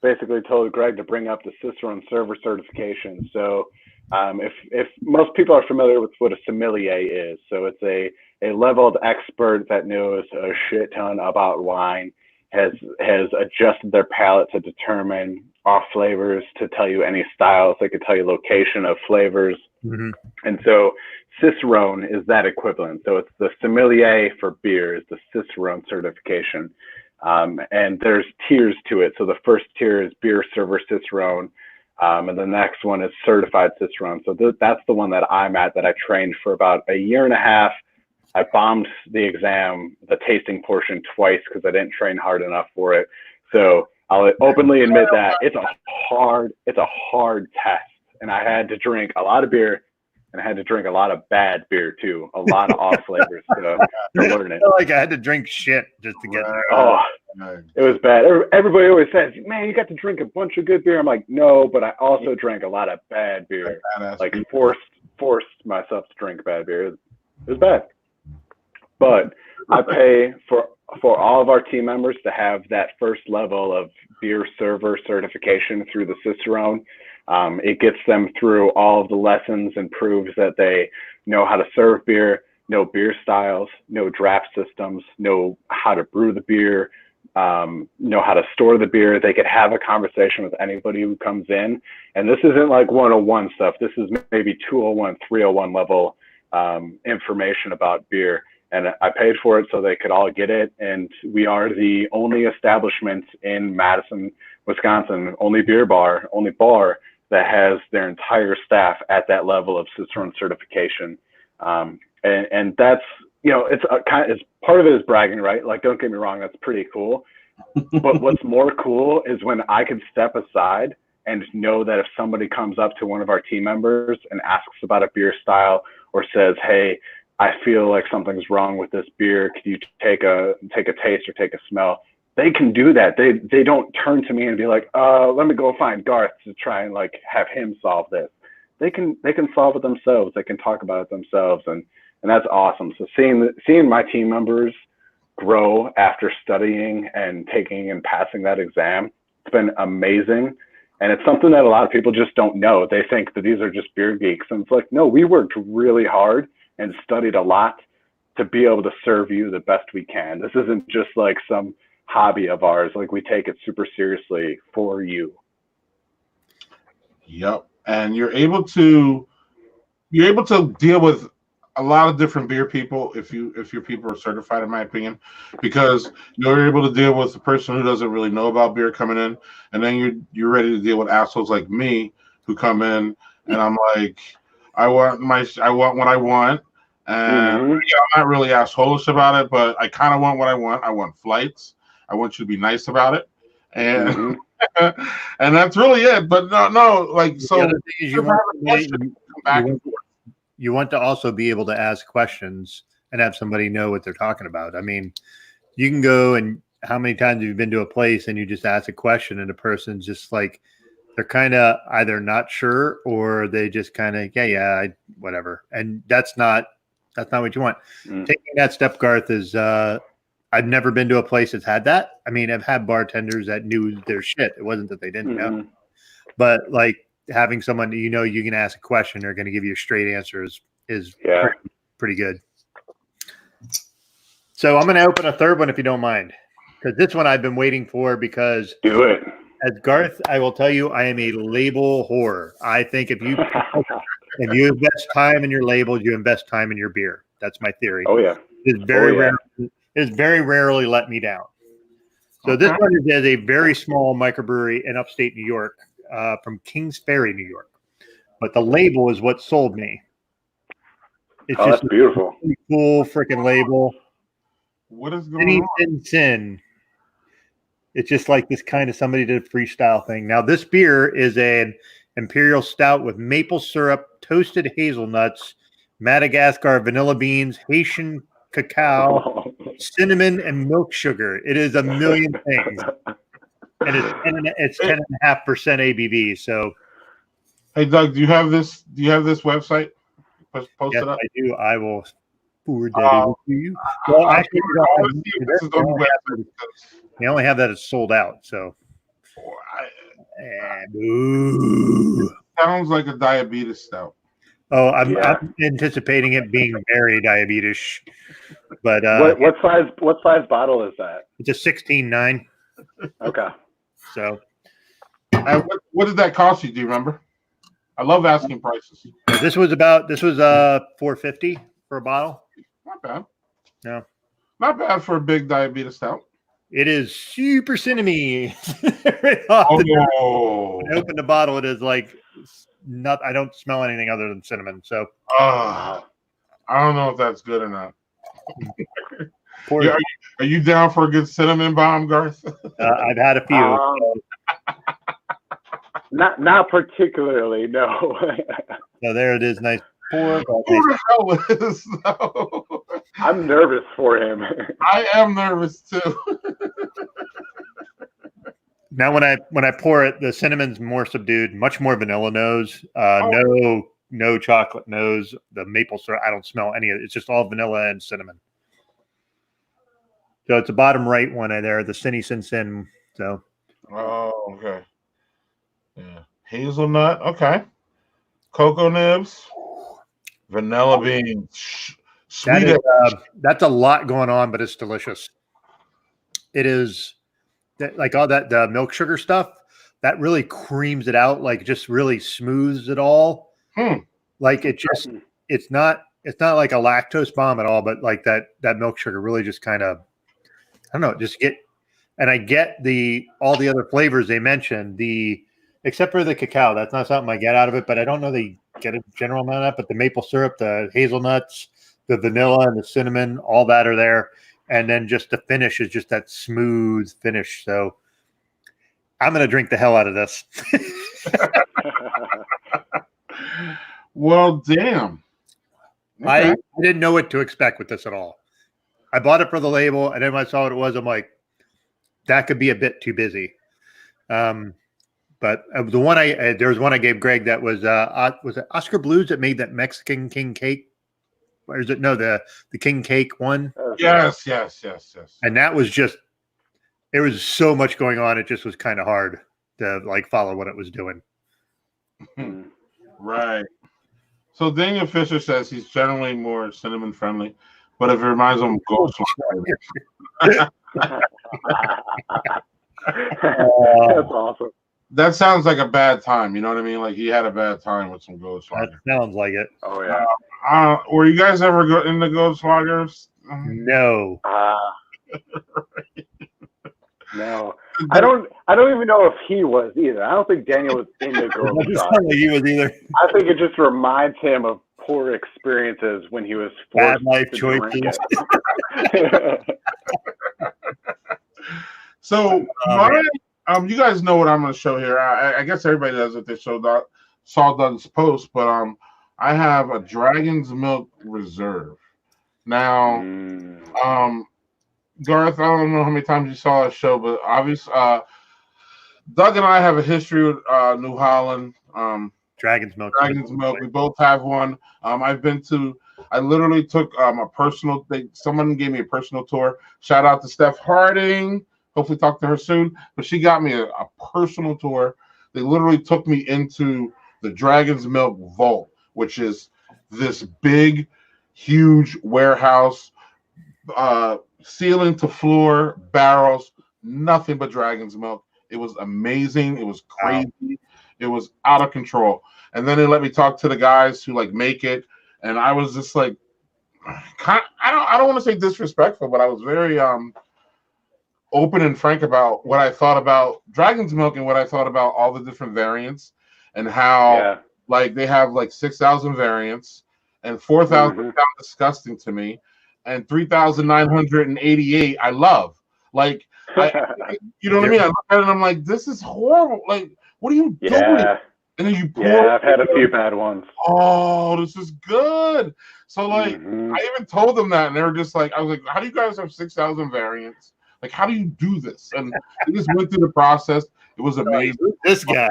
basically told Greg to bring up the Cicerone server certification. So if most people are familiar with what a sommelier is, so it's a leveled expert that knows a shit ton about wine, has adjusted their palate to determine off flavors, to tell you any styles. They could tell you location of flavors.
Mm-hmm.
And so Cicerone is that equivalent. So it's the sommelier for beer is the Cicerone certification. And there's tiers to it. So the first tier is beer server Cicerone. And the next one is certified Cicerone. So that's the one that I'm at, that I trained for about a year and a half. I bombed the exam, the tasting portion, twice because I didn't train hard enough for it. So I'll openly admit that it's a hard test. And I had to drink a lot of beer, and I had to drink a lot of bad beer too, a lot of off flavors to learn it.
I feel like I had to drink shit just to get there.
Oh, it was bad. Everybody always says, man, you got to drink a bunch of good beer. I'm like, no, but I also drank a lot of bad beer. Like forced myself to drink bad beer. It was bad. But I pay for all of our team members to have that first level of beer server certification through the Cicerone. It gets them through all of the lessons and proves that they know how to serve beer, know beer styles, know draft systems, know how to brew the beer, know how to store the beer. They could have a conversation with anybody who comes in. And this isn't like 101 stuff. This is maybe 201, 301 level information about beer. And I paid for it so they could all get it. And we are the only establishment in Madison, Wisconsin, only bar that has their entire staff at that level of Cicerone certification. And that's, it's part of it is bragging, right? Like, don't get me wrong, that's pretty cool. But what's more cool is when I could step aside and know that if somebody comes up to one of our team members and asks about a beer style or says, hey, I feel like something's wrong with this beer, could you take a taste or take a smell? They can do that. They don't turn to me and be like, let me go find Garth to try and like have him solve this. They can solve it themselves. They can talk about it themselves, and that's awesome. So seeing my team members grow after studying and taking and passing that exam, it's been amazing. And it's something that a lot of people just don't know. They think that these are just beer geeks, and it's like, no, we worked really hard and studied a lot to be able to serve you the best we can. This isn't just like some hobby of ours. Like, we take it super seriously for you.
Yep. And you're able to deal with a lot of different beer people if your people are certified, in my opinion, because you're able to deal with the person who doesn't really know about beer coming in, and then you're ready to deal with assholes like me who come in and I'm like, I want what I want, and I'm not really assholish about it, but I kind of want what I want. I want flights. I want you to be nice about it, and and that's really it. But no, like, so
the other thing is you want to also be able to ask questions and have somebody know what they're talking about. I mean, you can go, and how many times have you been to a place and you just ask a question and the person's just like, they're kind of either not sure or they just kind of whatever, and that's not what you want. Taking that step, Garth, is I've never been to a place that's had that. I mean, I've had bartenders that knew their shit. It wasn't that they didn't know, but like having someone you can ask a question, they're going to give you a straight answer is pretty good. So I'm going to open a third one if you don't mind, because this one I've been waiting for because
do it.
As Garth, I will tell you, I am a label whore. I think if you invest time in your labels, you invest time in your beer. That's my theory.
Oh yeah,
It's very rarely let me down. So this one is a very small microbrewery in upstate New York, from Kings Ferry, New York. But the label is what sold me. It's just
that's beautiful.
Really cool freaking label.
What is going on?
Sin. It's just like this kind of somebody did a freestyle thing. Now, this beer is an imperial stout with maple syrup, toasted hazelnuts, Madagascar vanilla beans, Haitian cacao, cinnamon, and milk sugar. It is a million things. And it's 10.5% ABV. So,
hey, Doug, do you have this website? Post
yes,
it up?
I do. I will forward that over to you. Well, actually, they only have that it's sold out. So,
sounds like a diabetes stout.
Oh, I'm anticipating it being very diabetes. But
what size bottle is that?
It's a 16.9.
Okay.
So, what did that cost you? Do you remember? I love asking prices.
This was $4.50 for a bottle.
Not bad.
No,
not bad for a big diabetes stout.
It is super cinnamon.
When
I open the bottle, it is like I don't smell anything other than cinnamon. So,
I don't know if that's good or not. Are you down for a good cinnamon bomb, Garth?
I've had a few.
Not particularly, no.
So there it is, nice pour.
Who the hell is though?
I'm nervous for him.
I am nervous too.
Now, when I pour it, the cinnamon's more subdued, much more vanilla nose. No chocolate nose. The maple syrup, I don't smell any of it. It's just all vanilla and cinnamon. So it's the bottom right one there, the Cinny Sin Sin. So.
Oh, okay. Yeah, hazelnut. Okay. Cocoa nibs. Vanilla beans. Sweet.
That's a lot going on, but it's delicious. It is like all that the milk sugar stuff that really creams it out, like just really smooths it all. Like it's not like a lactose bomb at all, but like that milk sugar really just kind of, I don't know, I get all the other flavors they mentioned, except for the cacao. That's not something I get out of it, but I don't know they get a general amount of that. But the maple syrup, the hazelnuts, the vanilla, and the cinnamon, all that are there. And then just the finish is just that smooth finish. So I'm going to drink the hell out of this.
Well, damn. Okay.
I didn't know what to expect with this at all. I bought it for the label, and then when I saw what it was, I'm like, that could be a bit too busy. But the one there was one I gave Greg that was it Oscar Blues that made that Mexican king cake? Or is it the king cake one?
Yes.
And that was there was so much going on. It just was kind of hard to like follow what it was doing.
Right. So Daniel Fisher says he's generally more cinnamon friendly, but if it reminds him of Goldschlager.
That's awesome.
That sounds like a bad time. You know what I mean? Like he had a bad time with some Goldschlager.
That sounds like it.
Oh yeah.
Were you guys ever into Goldschlagers?
No.
No. I don't even know if he was either. I don't think Daniel was into Goldschlager.
He was either.
I think it just reminds him of poor experiences when he was forced
bad life
to
choices.
So you guys know what I'm going to show here. I guess everybody does if they saw Doug's post, but I have a Dragon's Milk Reserve. Now, Garth, I don't know how many times you saw that show, but obviously Doug and I have a history with New Holland.
Dragon's Milk.
Dragon's Milk. We both have one. I literally took a personal thing. Someone gave me a personal tour. Shout out to Steph Harding. Hopefully talk to her soon. But she got me a personal tour. They literally took me into the Dragon's Milk Vault, which is this big, huge warehouse, ceiling to floor, barrels, nothing but Dragon's Milk. It was amazing. It was crazy. Wow. It was out of control. And then they let me talk to the guys who like make it. And I was just like, I don't want to say disrespectful, but I was very open and frank about what I thought about Dragon's Milk and what I thought about all the different variants and how like they have like 6,000 variants and 4,000 sound disgusting to me, and 3,988 I love. Like, you know what I mean? I look at it and I'm like, this is horrible. Like, what are you doing? And then you pour.
Yeah, I've had a few bad ones.
Oh, this is good. So like, I even told them that, and they were just like, I was like, how do you guys have 6,000 variants? Like, how do you do this? And they just went through the process. It was amazing.
This guy.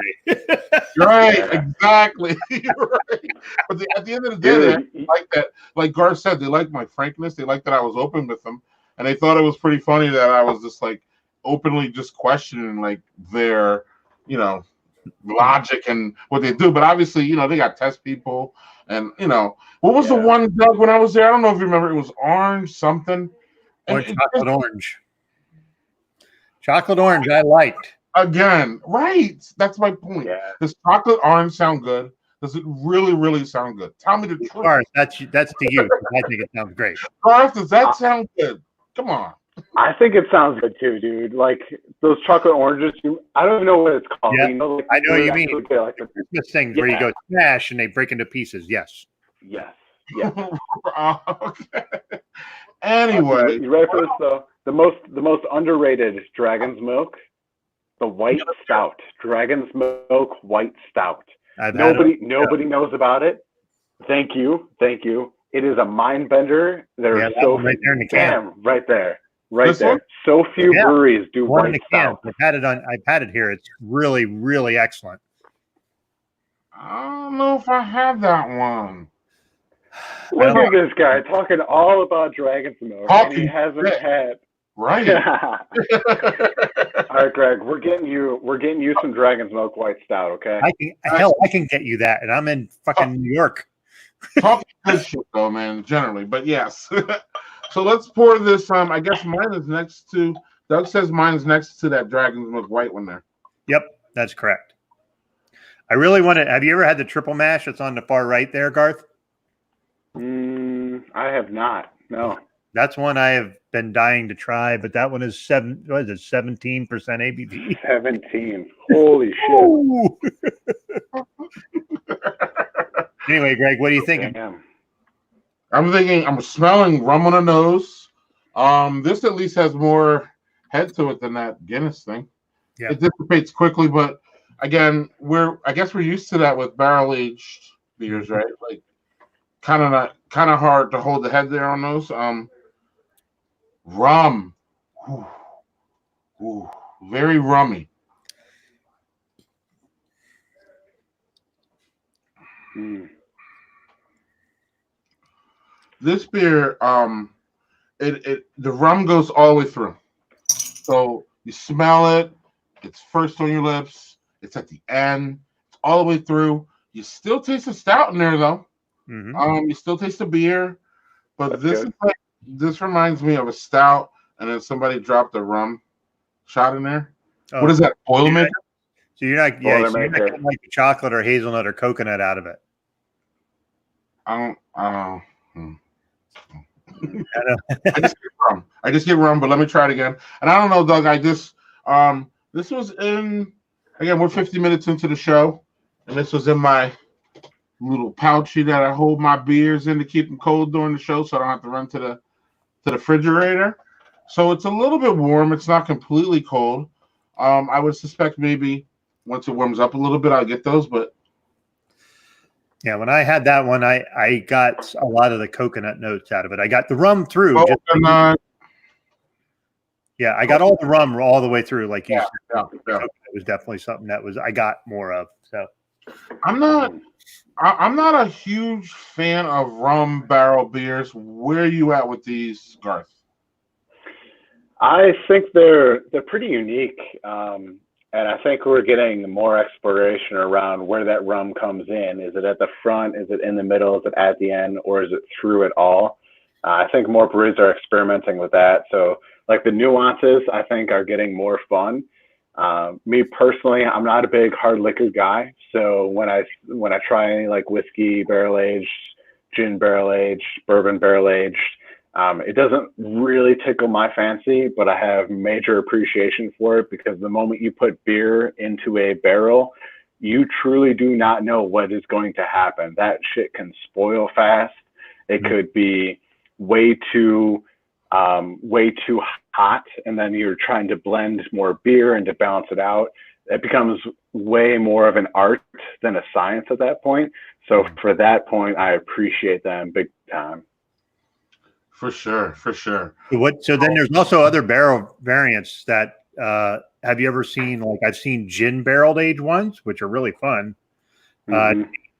Right, exactly. Right. But at the end of the day, they like that. Like Garth said, they like my frankness. They like that I was open with them. And they thought it was pretty funny that I was just like openly just questioning like their, you know, logic and what they do. But obviously, you know, they got test people. And, you know, what was the one, Doug, when I was there? I don't know if you remember. It was orange something.
Chocolate orange. Chocolate orange, I liked.
Again, right. That's my point. Yeah. Does chocolate orange sound good? Does it really, really sound good? Tell me the truth.
Garth, that's to you. I think it sounds great.
Garth, does that sound good? Come on.
I think it sounds good too, dude. Like those chocolate oranges. I don't even know what it's called.
Yeah,
you know, like,
I know what you mean. Like this thing where you go smash and they break into pieces. Yes.
Yes. Yeah.
Okay. Anyway,
you ready for this though? The most underrated Dragon's Milk, the white stout. Dragon's Milk white stout. Nobody knows about it. Thank you. It is a mind bender. There's so
right there in the can.
Right there. So few breweries do
one
white stout.
I've had it here. It's really, really excellent.
I don't know if I have that one.
Look at this guy talking all about Dragon's Milk, and he hasn't had.
Right.
All right, Greg, we're getting you some Dragon's Milk white stout, okay?
I can get you that, and I'm in fucking New York.
Talking good shit though, man, generally. But yes. So let's pour this. I guess mine is next to. Doug says mine is next to that Dragon's Milk white one there.
Yep, that's correct. I really want to. Have you ever had the triple mash that's on the far right there, Garth?
I have not. No.
That's one I have been dying to try, but that one is 17% ABV.
17. Holy shit.
Anyway, Greg, what are you thinking?
Damn.
I'm smelling rum on the nose. This at least has more head to it than that Guinness thing. Yeah. It dissipates quickly, but again, I guess we're used to that with barrel aged beers, right? Like kind of hard to hold the head there on those. Rum. Ooh, very rummy. This beer, the rum goes all the way through. So you smell it. It's first on your lips. It's at the end. It's all the way through. You still taste the stout in there, though. You still taste the beer, but this reminds me of a stout, and then somebody dropped a rum shot in there. Oh. What is that? Boilermaker?
So you're not getting like the chocolate or hazelnut or coconut out of it.
I just get rum, but let me try it again. And I don't know, Doug. This was in, again, we're 50 minutes into the show, and this was in my little pouchy that I hold my beers in to keep them cold during the show, so I don't have to run to the refrigerator. So it's a little bit warm. It's not completely cold. I would suspect maybe once it warms up a little bit, I'll get those. But
yeah, when I had that one, I got a lot of the coconut notes out of it. I got the rum through.
Coconut.
Yeah, I got all the rum all the way through, like you
Yeah,
said.
yeah.
It was definitely something that I got more of. So
I'm not a huge fan of rum barrel beers. Where are you at with these, Garth?
I think they're pretty unique, and I think we're getting more exploration around where that rum comes in. Is it at the front? Is it in the middle? Is it at the end? Or is it through it all? I think more breweries are experimenting with that. So, like the nuances, I think are getting more fun. Me personally, I'm not a big hard liquor guy. So when I try any like whiskey barrel aged, gin barrel aged, bourbon barrel aged, it doesn't really tickle my fancy, but I have major appreciation for it because the moment you put beer into a barrel, you truly do not know what is going to happen. That shit can spoil fast. It could be way too way too hot, and then you're trying to blend more beer and to balance it out. It becomes way more of an art than a science at that point. So for that point, I appreciate them big time.
For sure, for sure.
so then there's also other barrel variants that have you ever seen? Like I've seen gin barreled aged ones, which are really fun.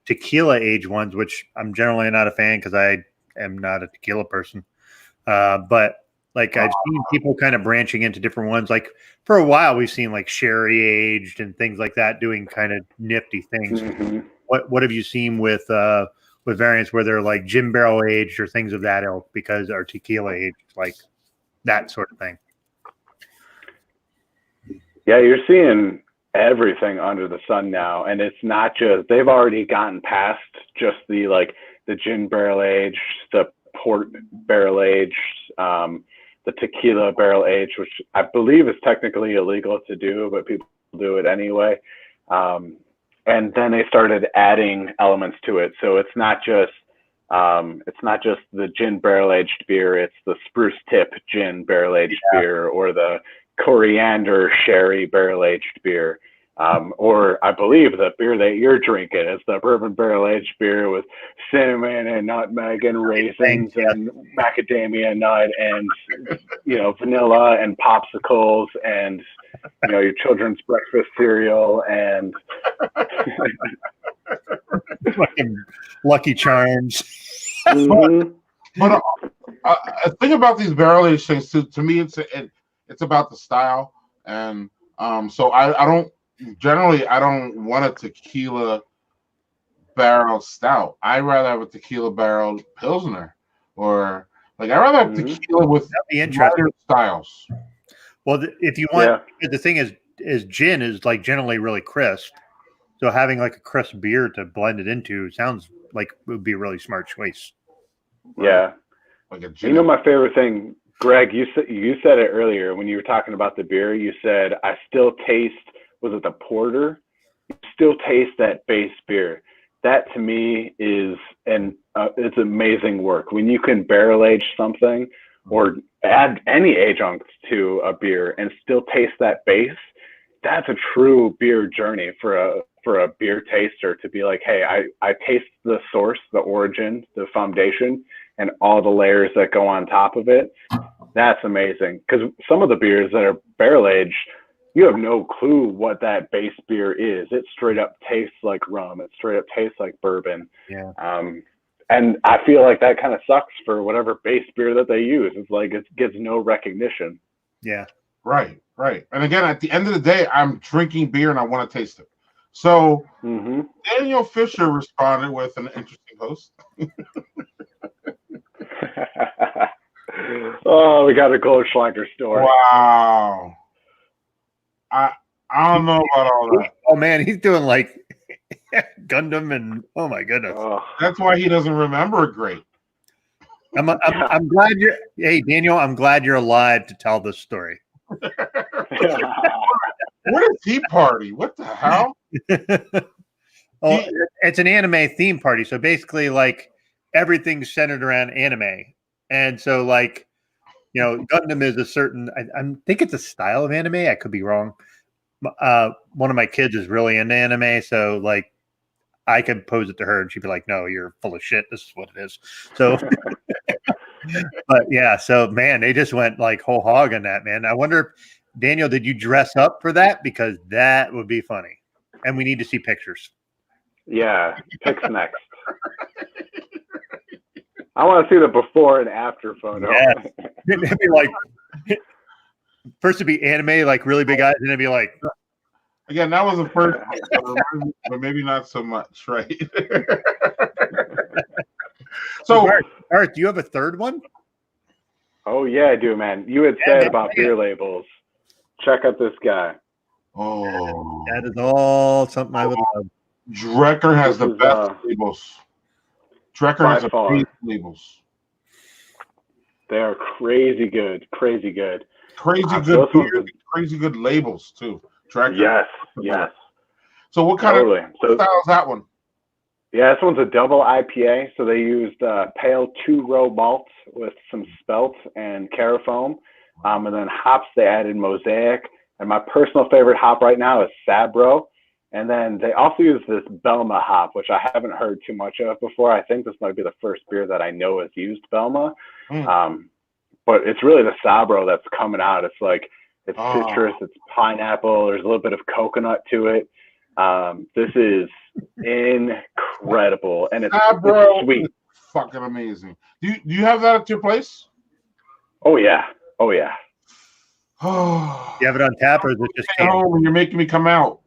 Tequila aged ones, which I'm generally not a fan because I am not a tequila person. But like I've seen people kind of branching into different ones. Like for a while, we've seen like sherry aged and things like that doing kind of nifty things. What have you seen with variants where they're like gin barrel aged or things of that ilk because are tequila aged, like that sort of thing?
Yeah, you're seeing everything under the sun now, and it's not just they've already gotten past just the gin barrel aged, the port barrel aged, the tequila barrel aged, which I believe is technically illegal to do, but people do it anyway. And then they started adding elements to it, so it's not just the gin barrel aged beer; it's the spruce tip gin barrel aged beer, or the coriander sherry barrel aged beer. Or I believe the beer that you're drinking is the bourbon barrel aged beer with cinnamon and nutmeg and raisins and macadamia nut and vanilla and popsicles and your children's breakfast cereal and
Lucky Charms.
But a thing about these barrel aged things, to me, it's about the style, and so I don't. Generally, I don't want a tequila barrel stout. I'd rather have a tequila barrel pilsner, or like I'd rather have tequila with lighter styles.
Well, if you want, the thing is gin is like generally really crisp. So having like a crisp beer to blend it into sounds like it would be a really smart choice.
Yeah,
like a gin.
My favorite thing, Greg, you said it earlier when you were talking about the beer. You said I still taste. Was it the porter? You still taste that base beer. That to me is it's amazing work when you can barrel age something or add any adjunct to a beer and still taste that base. That's a true beer journey for a beer taster to be like, hey, I taste the source, the origin, the foundation, and all the layers that go on top of it. That's amazing because some of the beers that are barrel aged, you have no clue what that base beer is. It straight up tastes like rum. It straight up tastes like bourbon.
Yeah.
And I feel like that kind of sucks for whatever base beer that they use. It's like it gets no recognition.
Yeah.
Right. And again, at the end of the day, I'm drinking beer and I want to taste it. So Daniel Fisher responded with an interesting post.
Oh, we got a Goldschlager story.
Wow. I don't know about all that.
Oh man, he's doing like Gundam and oh my goodness.
Oh.
That's why he doesn't remember it great.
I'm glad hey Daniel, I'm glad you're alive to tell this story.
What a tea party. What the hell?
It's an anime theme party. So basically like everything's centered around anime. And so like Gundam is a certain, I think it's a style of anime. I could be wrong. One of my kids is really into anime. So like I could pose it to her and she'd be like, no, you're full of shit. This is what it is. So But yeah, so man, they just went like whole hog on that, man. I wonder, Daniel, did you dress up for that? Because that would be funny. And we need to see pictures.
Yeah, pics next. I want to see the before and after photo.
Yes. It'd be like, first it'd be anime, like really big eyes, and it'd be like,
again, that was the first, but maybe not so much, right? So,
Garth, do you have a third one?
Oh yeah, I do, man. You had said about beer labels. Check out this guy.
Oh,
that is all something I would love.
Drecker has the best labels. Drecker has the best labels.
They are crazy good, crazy good.
Crazy good beer, crazy good labels too. Drecker.
Yes, yes.
So what kind of style is that one?
Yeah, this one's a double IPA. So they used pale 2-row malts with some spelt and carafoam. And then hops, they added Mosaic. And my personal favorite hop right now is Sabro. And then they also use this Belma hop, which I haven't heard too much of before. I think this might be the first beer that I know has used Belma. But it's really the Sabro that's coming out. It's like, it's citrus, it's pineapple, there's a little bit of coconut to it. This is incredible, and it's sweet.
Fucking amazing. Do you have that at your place?
Oh yeah, oh yeah.
You have it on tap, or is it just can?
Oh, you're making me come out.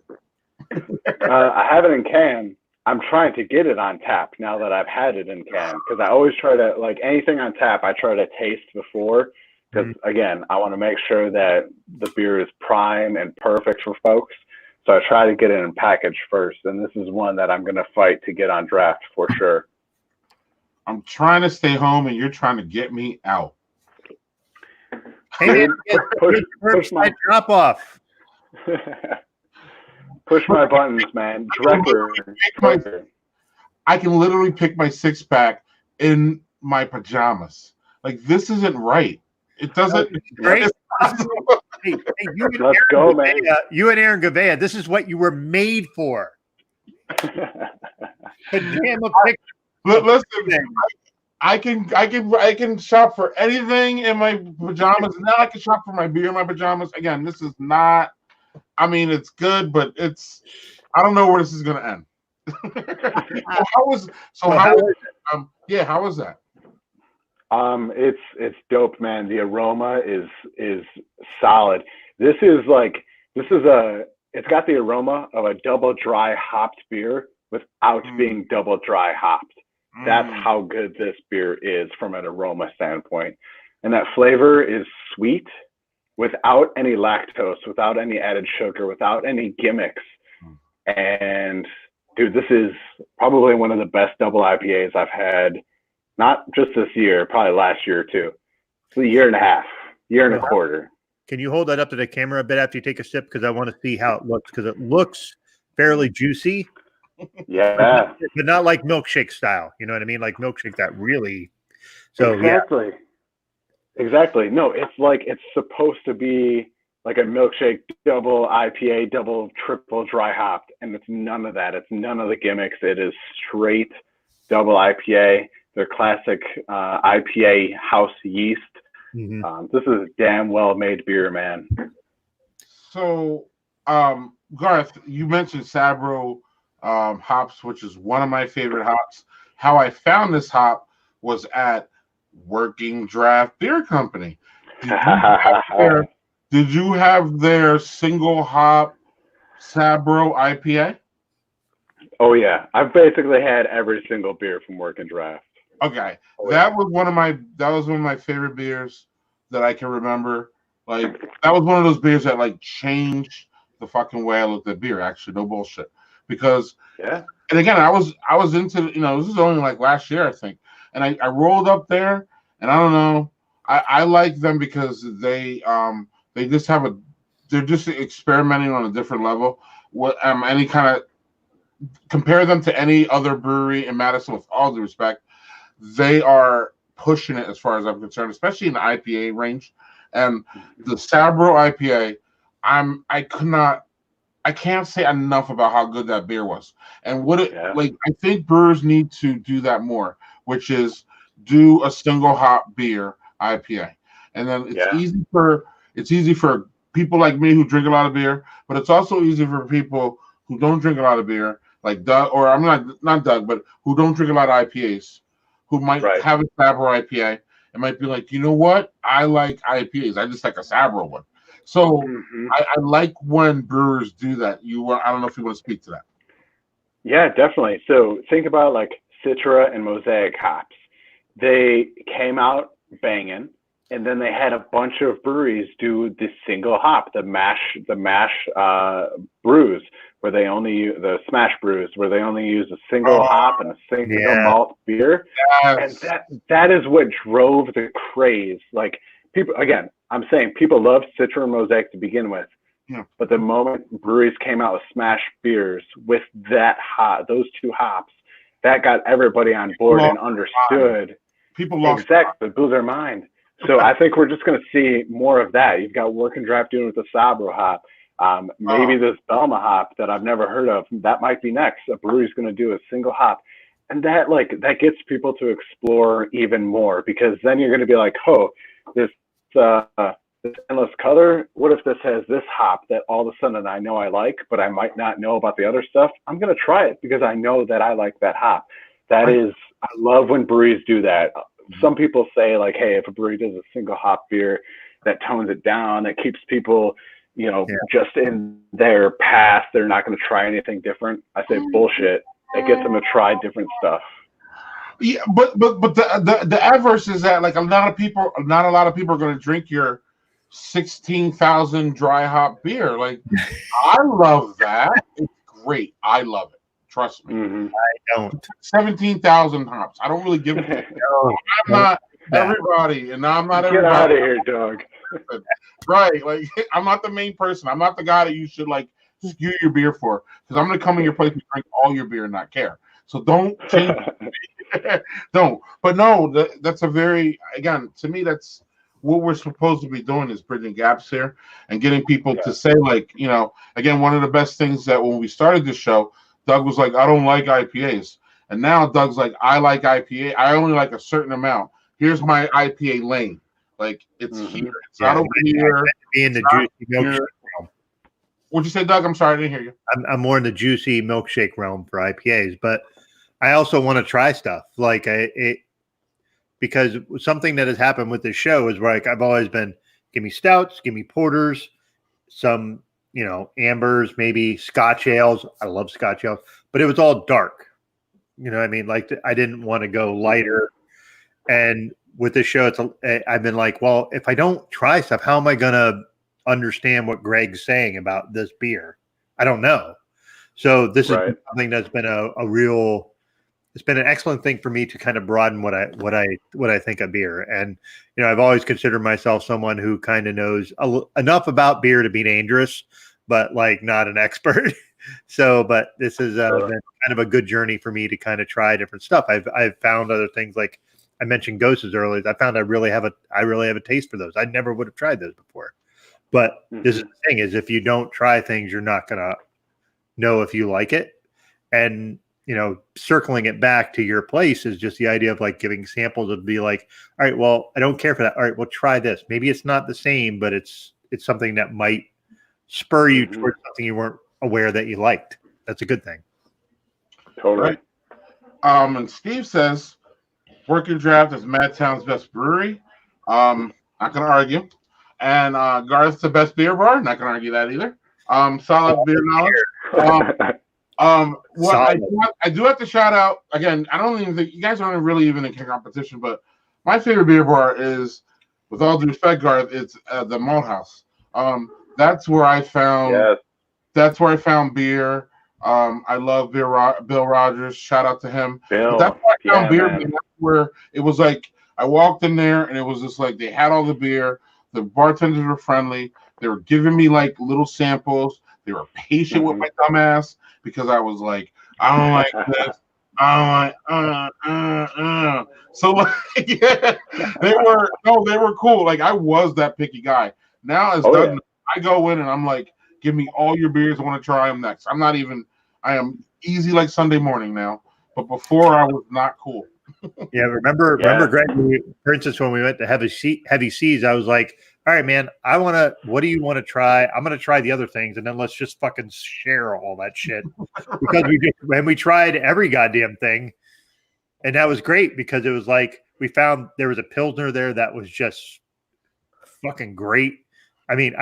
I have it in can. I'm trying to get it on tap now that I've had it in can, because I always try to, like anything on tap, I try to taste before, because again, I want to make sure that the beer is prime and perfect for folks. So I try to get it in package first, and this is one that I'm going to fight to get on draft for sure.
I'm trying to stay home, and you're trying to get me out.
Hey, push my drop off.
Push my buttons, man. Drecker.
I can literally pick my 6-pack in my pajamas. Like, this isn't right. It doesn't.
Great. Hey,
let's go, man.
You and Aaron Gavea, this is what you were made for. Pajama picture.
Listen, I can shop for anything in my pajamas. Now I can shop for my beer in my pajamas. Again, this is not. I mean, it's good, but it's. I don't know where this is going to end. How was that?
It's dope, man. The aroma is solid. It's got the aroma of a double dry hopped beer without being double dry hopped. That's how good this beer is from an aroma standpoint. And that flavor is sweet without any lactose, without any added sugar, without any gimmicks. And dude, this is probably one of the best double IPAs I've had. Not just this year, probably last year too. It's a year and a half, year and a quarter.
Can you hold that up to the camera a bit after you take a sip? Because I want to see how it looks, because it looks fairly juicy.
Yeah.
But not like milkshake style. You know what I mean? Like milkshake that really. So
exactly. Yeah. Exactly. No, it's like it's supposed to be like a milkshake double IPA, double, triple dry hopped. And it's none of that. It's none of the gimmicks. It is straight double IPA. Their classic IPA house yeast. This is damn well made beer, man.
So, Garth, you mentioned Sabro hops, which is one of my favorite hops. How I found this hop was at Working Draft Beer Company. Did you have their single hop Sabro IPA?
Oh yeah, I've basically had every single beer from Working Draft.
Okay, that was one of my favorite beers that I can remember. Like, that was one of those beers that like changed the fucking way I looked at beer. Actually, no bullshit. Because and again, I was into, this is only like last year, I think, and I rolled up there, and I don't know, I like them because they just they're just experimenting on a different level. What any kind of compare them to any other brewery in Madison, with all due respect. They are pushing it as far as I'm concerned, especially in the IPA range. And the Sabro IPA, I can't say enough about how good that beer was. And I think brewers need to do that more, which is do a single hop beer IPA, and then it's easy for people like me who drink a lot of beer, but it's also easy for people who don't drink a lot of beer, like Doug, or I'm not Doug, but who don't drink a lot of IPAs, who might have a Sabro IPA and might be like, you know what, I like IPAs, I just like a Sabro one. So I like when brewers do that. I don't know if you want to speak to that.
Yeah, definitely. So think about like Citra and Mosaic hops. They came out banging, and then they had a bunch of breweries do the single hop, the mash brews, where they only use the smash brews, where they only use a single hop and a single malt beer.
Yes.
And that is what drove the craze. Like people, again, I'm saying people loved Citra and Mosaic to begin with.
Yeah.
But the moment breweries came out with smash beers with those two hops, that got everybody on board and understood.
People lost
exactly, blew their mind. So I think we're just going to see more of that. You've got Working Draft doing with the Sabro hop. Maybe this Belma hop that I've never heard of, that might be next. A brewery's going to do a single hop. And that gets people to explore even more, because then you're going to be like, oh, this endless color, what if this has this hop that all of a sudden I know I like, but I might not know about the other stuff? I'm going to try it because I know that I like that hop. I love when breweries do that. Some people say like, hey, if a brewery does a single hop beer, that tones it down, it keeps people, just in their past. They're not going to try anything different. I say bullshit. It gets them to try different stuff.
Yeah, but the adverse is that like not a lot of people are going to drink your 16,000 dry hop beer. Like, I love that. It's great. I love it. Trust me.
I don't.
17,000 hops. I don't really give a shit. I'm not everybody, and I'm not everybody.
Get out of here, dog.
Right. Like, I'm not the main person. I'm not the guy that you should like skew your beer for, because I'm going to come in your place and drink all your beer and not care. So don't change it. Don't. But no, that's a very, again, to me, that's what we're supposed to be doing, is bridging gaps here and getting people to say, like, again, one of the best things that when we started this show, Doug was like, I don't like IPAs. And now Doug's like, I like IPA. I only like a certain amount. Here's my IPA lane. Like, it's here. It's not over here.
In the juicy milkshake realm.
What'd you say, Doug? I'm sorry, I didn't hear you.
I'm more in the juicy milkshake realm for IPAs, but I also want to try stuff like because something that has happened with this show is like I've always been, give me stouts, give me porters, some ambers, maybe Scotch ales. I love Scotch ales, but it was all dark. You know what I mean? Like, I didn't want to go lighter. And with this show, I've been like, well, if I don't try stuff, how am I going to understand what Greg's saying about this beer? I don't know. So this is something that's been it's been an excellent thing for me to kind of broaden what I think of beer. And, I've always considered myself someone who kind of knows enough about beer to be dangerous, but like not an expert. So, but this has been kind of a good journey for me to kind of try different stuff. I've found other things, like I mentioned Ghostes earlier. I found I really have a taste for those. I never would have tried those before. But this is the thing, is if you don't try things, you're not going to know if you like it. And, circling it back to your place is just the idea of like giving samples of be like, all right, well, I don't care for that. All right, well, try this. Maybe it's not the same, but it's something that might spur you towards something you weren't aware that you liked. That's a good thing.
Totally.
Right. And Steve says, Working Draft is Madtown's best brewery. Not going to argue. And Garth's the best beer bar. Not going to argue that either. Solid beer knowledge. I do have to shout out again. I don't even think you guys aren't really even in competition, but my favorite beer bar is, with all due respect, Garth, it's the Malt House. That's where I found.
Yes.
That's where I found beer. I love Bill Rogers. Shout out to him.
Bill.
But that's where I found beer.
Man.
That's where it was like I walked in there and it was just like they had all the beer. The bartenders were friendly. They were giving me like little samples. They were patient with my dumb ass, because I was like, I don't like this. I don't like So like, yeah, they were cool. Like, I was that picky guy. Now as Doug, I go in and I'm like, give me all your beers. I want to try them next. I am easy like Sunday morning now, but before I was not cool.
Yeah, remember, Greg, for instance, when we went to Heavy Seas, I was like, all right, man, what do you want to try? I'm going to try the other things, and then let's just fucking share all that shit. Because we tried every goddamn thing, and that was great because it was like we found there was a Pilsner there that was just fucking great. I mean,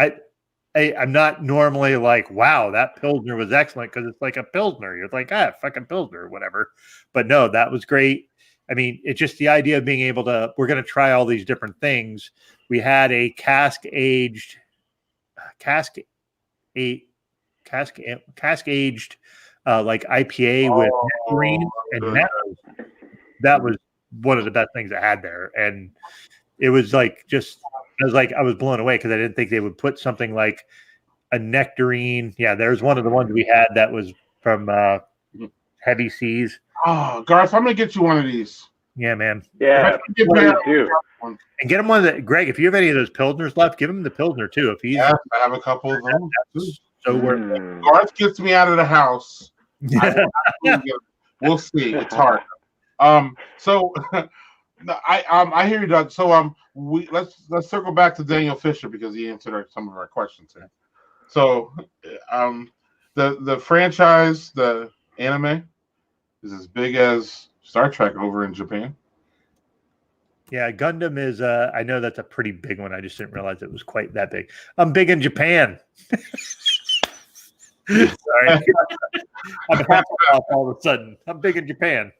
I'm not normally like, wow, that Pilsner was excellent because it's like a Pilsner. You're like, fucking Pilsner or whatever. But no, that was great. I mean, it's just the idea of being able to, we're going to try all these different things. We had a cask aged like IPA with nectarine, and that was one of the best things I had there. And it was like I was blown away because I didn't think they would put something like a nectarine. Yeah, there's one of the ones we had that was from Heavy Seas.
Oh, Garth, I'm gonna get you one of these.
Yeah, man.
Yeah,
too. And get him one of the Greg. If you have any of those Pilsners left, give him the Pilsner too. If he's,
I have a couple of them.
So
Garth gets me out of the house. We'll see. It's hard. So I hear you, Doug. So let's circle back to Daniel Fisher because he answered some of our questions here. So the franchise, the anime, is as big as Star Trek over in Japan.
Yeah, Gundam is I know that's a pretty big one. I just didn't realize it was quite that big. I'm big in Japan. Sorry. I'm half off all of a sudden. I'm big in Japan.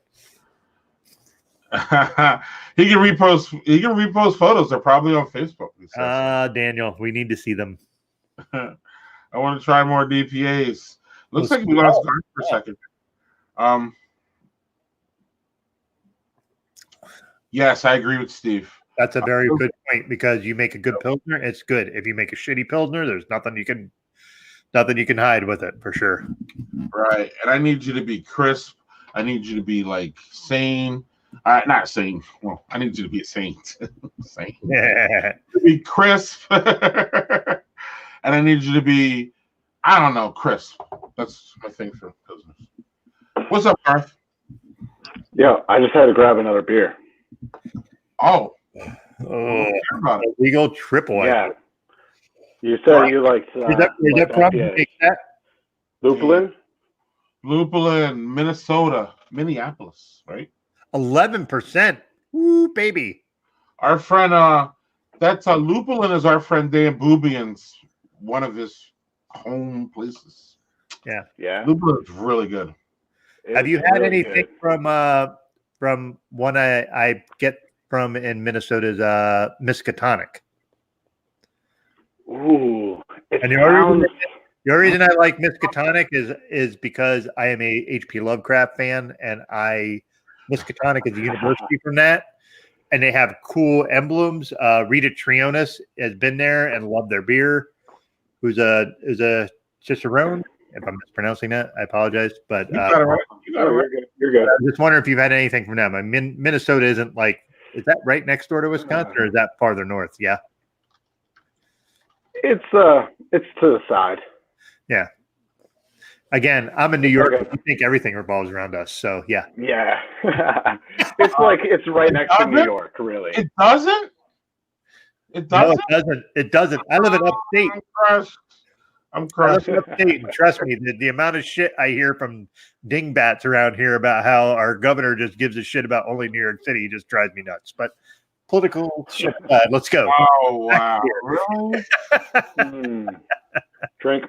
He can repost photos. They're probably on Facebook.
Daniel, we need to see them.
I want to try more DPAs. Looks like we lost Garth for a second. Yes, I agree with Steve.
That's a very good point because you make a good Pilsner, it's good. If you make a shitty Pilsner, there's nothing you can hide with it for sure.
Right. And I need you to be crisp. I need you to be like sane. Not sane. Well, I need you to be a saint. Sane. Yeah. To be crisp. And I need you to be, I don't know, crisp. That's my thing for Pilsners. What's up, Garth?
Yeah, I just had to grab another beer.
Oh,
legal triple.
Yeah, you said you liked.
Is that problem?
Lupulin,
Minneapolis, right?
11%. Woo, baby.
Our friend, that's Lupulin is our friend Dan Bubian's one of his home places.
Yeah.
Lupulin is really good.
Have you had anything from one I get from in Minnesota is Miskatonic?
Ooh.
And the only reason I like Miskatonic is because I am a H.P. Lovecraft fan, and Miskatonic is a university from that, and they have cool emblems. Rita Trionis has been there and loved their beer. Who's a Cicerone? If I'm mispronouncing that, I apologize. But
you got it right.
You're good.
I'm just wondering if you've had anything from them. I mean, Minnesota isn't like, is that right next door to Wisconsin, or is that farther north? Yeah.
It's to the side.
Yeah. Again, I'm in New York. I think everything revolves around us. So yeah.
Yeah. it's right next to New York, really.
It doesn't? It doesn't?
No, it doesn't. It doesn't. I live in upstate.
I'm crushed.
Upstate, and trust me, the amount of shit I hear from dingbats around here about how our governor just gives a shit about only New York City just drives me nuts. But political shit aside, let's go.
Oh, wow. Really?
Drink.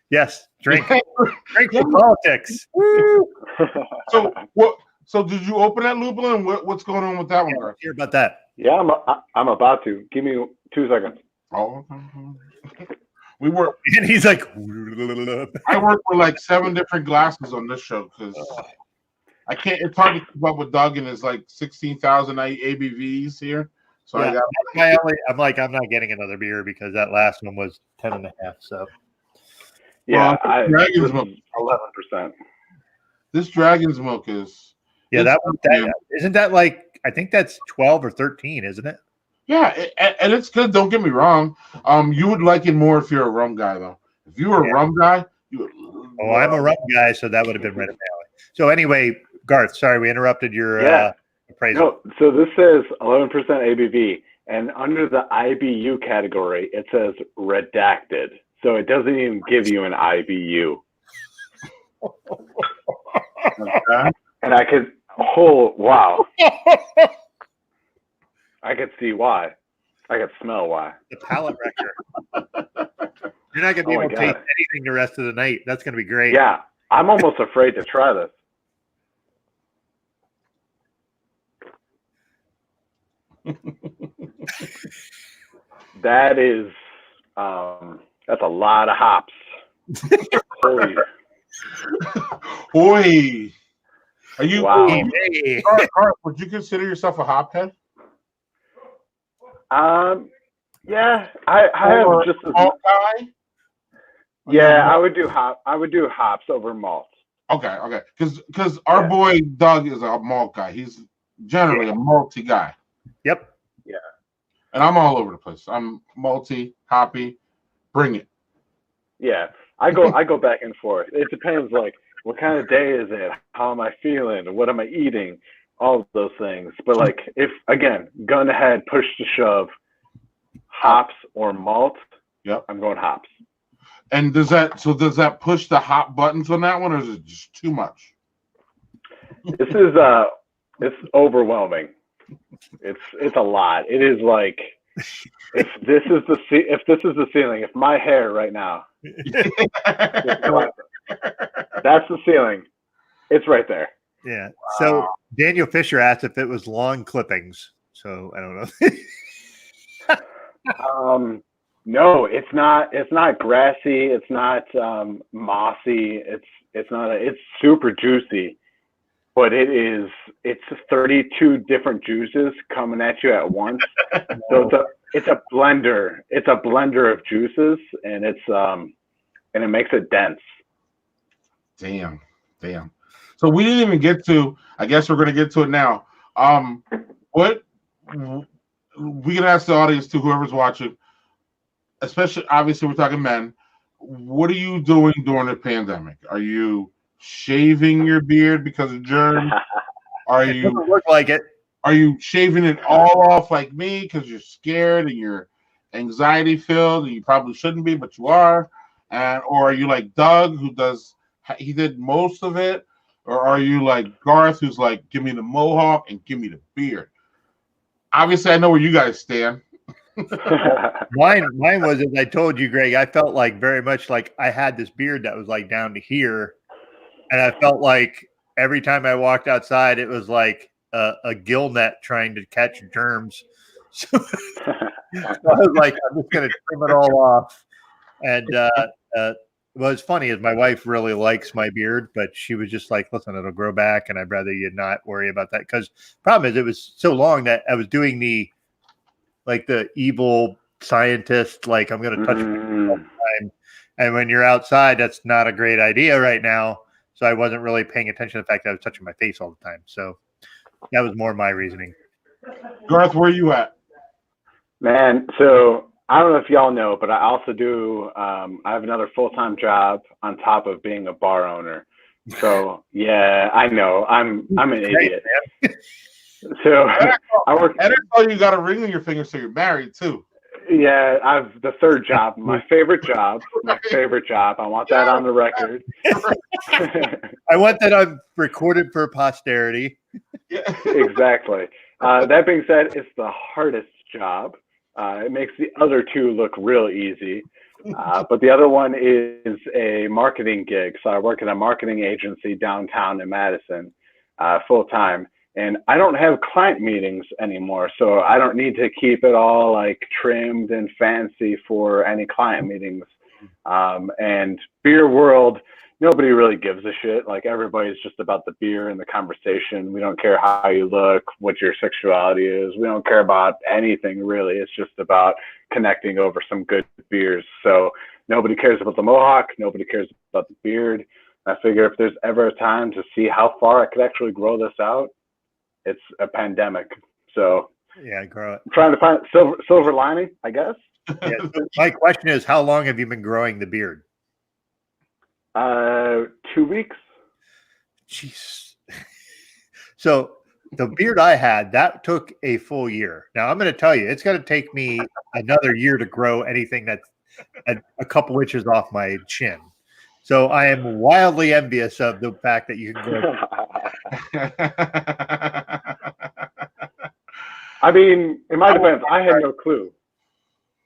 Yes, drink. Drink for politics. Woo!
So did you open that Lupulin? What's going on with that one, Garth?
Hear about that?
Yeah, I'm about to. Give me 2 seconds.
Oh, we work.
And he's like,
I work with like 7 different glasses on this show because I can't. It's hard to keep up with Doug and his like 16,000 ABVs here. So
yeah, I'm not getting another beer because that last one was 10.5. So
yeah,
Dragon's Milk
11%.
This Dragon's Milk is
isn't that like, I think that's 12 or 13, isn't it?
Yeah, and it's good. Don't get me wrong. You would like it more if you're a rum guy, though. If you were a rum guy, you would.
I'm a rum guy, so that would have been right up my alley. So anyway, Garth, sorry we interrupted your
No, so this says 11% ABV, and under the IBU category, it says redacted. So it doesn't even give you an IBU.
Okay.
And I could, oh, wow. I could see why. I could smell why.
The palate wrecker. You're not going to be able to taste anything the rest of the night. That's going to be great.
Yeah, I'm almost afraid to try this. That is, that's a lot of hops. Holy.
Boy, are you?
Wow.
Garth, would you consider yourself a hophead?
Yeah, I have just a
malt guy.
Yeah, I would do hops over malt.
Okay, because our boy Doug is a malt guy. He's generally a malty guy.
Yep.
Yeah.
And I'm all over the place. I'm malty, hoppy. Bring it.
Yeah, I go back and forth. It depends, like, what kind of day is it? How am I feeling? What am I eating? All of those things. But, like, if, again, gun ahead, push to shove, hops or malt, I'm going hops.
And does that push the hop buttons on that one, or is it just too much?
This is it's overwhelming. It's a lot. It is like, if this is the ceiling, if my hair right now, that's the ceiling. It's right there.
Yeah. So Daniel Fisher asked if it was lawn clippings. So I don't know.
No, it's not. It's not grassy. It's not mossy. It's super juicy, but it's 32 different juices coming at you at once. So it's a blender. It's a blender of juices, and it makes it dense.
Damn. So we didn't even get to. I guess we're gonna get to it now. What we can ask the audience too, whoever's watching. Especially, obviously, we're talking men. What are you doing during the pandemic? Are you shaving your beard because of germs?
It doesn't look like it.
Are you shaving it all off like me because you're scared and you're anxiety filled and you probably shouldn't be, but you are? Or are you like Doug, he did most of it? Or are you like Garth, who's like, give me the mohawk and give me the beard? Obviously, I know where you guys stand.
Mine was, as I told you, Greg, I felt like very much like I had this beard that was like down to here. And I felt like every time I walked outside, it was like a gill net trying to catch germs. So I was like, I'm just going to trim it all off. And what's funny is my wife really likes my beard, but she was just like, listen, it'll grow back. And I'd rather you not worry about that. Because problem is it was so long that I was doing the evil scientist, like I'm going to touch it all the time. And when you're outside, that's not a great idea right now. So I wasn't really paying attention to the fact that I was touching my face all the time. So that was more my reasoning.
Garth, where are you at?
Man, so I don't know if y'all know, but I also do, I have another full-time job on top of being a bar owner. So yeah, I know. I'm an idiot. So I work.
And I know you got a ring on your finger, so you're married too.
Yeah, I've the third job, my favorite job. I want that on the record.
I want that on recorded for posterity.
Yeah.
Exactly. That being said, it's the hardest job. It makes the other two look real easy. But the other one is a marketing gig. So I work at a marketing agency downtown in Madison, full time. And I don't have client meetings anymore, so I don't need to keep it all like trimmed and fancy for any client meetings. And beer world, nobody really gives a shit. Like, everybody's just about the beer and the conversation. We don't care how you look, what your sexuality is. We don't care about anything really. It's just about connecting over some good beers. So nobody cares about the mohawk. Nobody cares about the beard. I figure if there's ever a time to see how far I could actually grow this out, it's a pandemic. So
yeah, grow it.
I'm trying to find silver lining, I guess.
Yeah, so my question is, how long have you been growing the beard?
2 weeks.
Jeez. So the beard I had, that took a full year. Now I'm going to tell you, it's going to take me another year to grow anything that's a couple inches off my chin. So I am wildly envious of the fact that you can grow.
I mean, in my defense, I had no clue.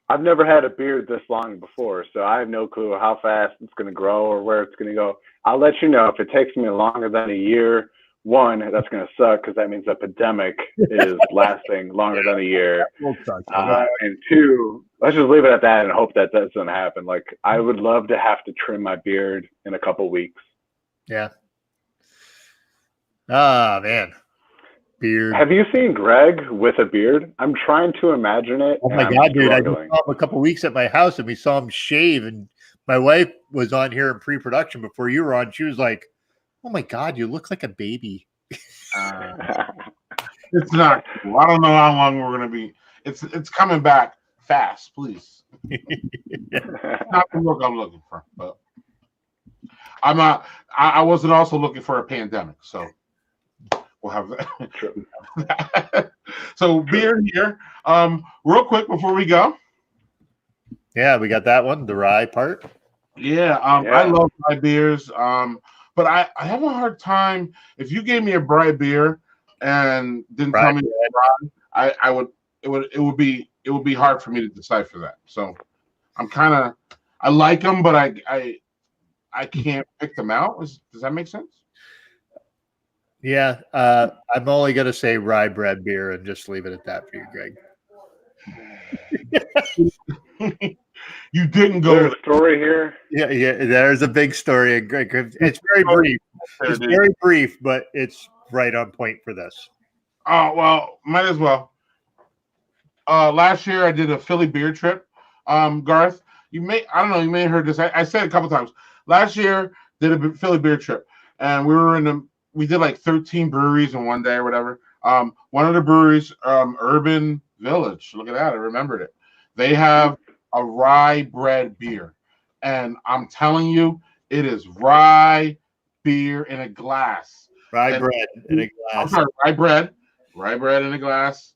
I've never had a beard this long before, so I have no clue how fast it's going to grow or where it's going to go. I'll let you know if it takes me longer than a year. One, that's going to suck because that means the pandemic is lasting longer than a year. And two, let's just leave it at that and hope that doesn't happen. Like, I would love to have to trim my beard in a couple weeks.
Yeah. Ah, man. Beard.
Have you seen Greg with a beard? I'm trying to imagine it.
Oh my God, dude. I just saw him a couple weeks at my house and we saw him shave. And my wife was on here in pre-production before you were on. She was like, oh my God, you look like a baby.
It's not cool. I don't know how long we're going to be. It's coming back fast, please. Not the look I'm looking for, but I'm not. I wasn't also looking for a pandemic, so we'll have that.
True.
So beer here. Real quick before we go.
Yeah, we got that one, the rye part.
Yeah, I love rye beers. But I have a hard time if you gave me a rye beer and didn't tell me rye, it would be hard for me to decipher that. So I like them, but I can't pick them out. Does that make sense?
Yeah, I'm only gonna say rye bread beer and just leave it at that for you, Greg.
You didn't go.
There's a story here.
Yeah. There's a big story. It's very brief. It's very brief, but it's right on point for this.
Oh well, might as well. Last year I did a Philly beer trip. Garth, you may have heard this. I said it a couple times. Last year did a Philly beer trip, and we did like 13 breweries in one day or whatever. One of the breweries, Urban Village. Look at that, I remembered it. They have a rye bread beer, and I'm telling you, it is rye beer in a glass.
Rye bread in a glass.
I'm sorry, rye bread in a glass.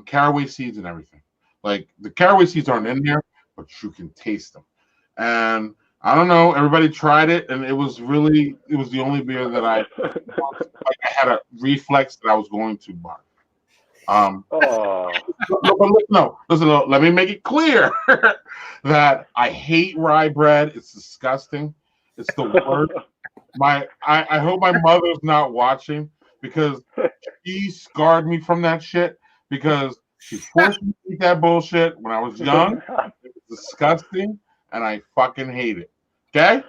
Caraway seeds and everything. Like the caraway seeds aren't in there, but you can taste them. And I don't know, everybody tried it, and it was the only beer that I had a reflex that I was going to buy. Listen, let me make it clear that I hate rye bread. It's disgusting. It's the worst. I hope my mother's not watching because she scarred me from that shit because she forced me to eat that bullshit when I was young. It was disgusting, and I fucking hate it. Okay?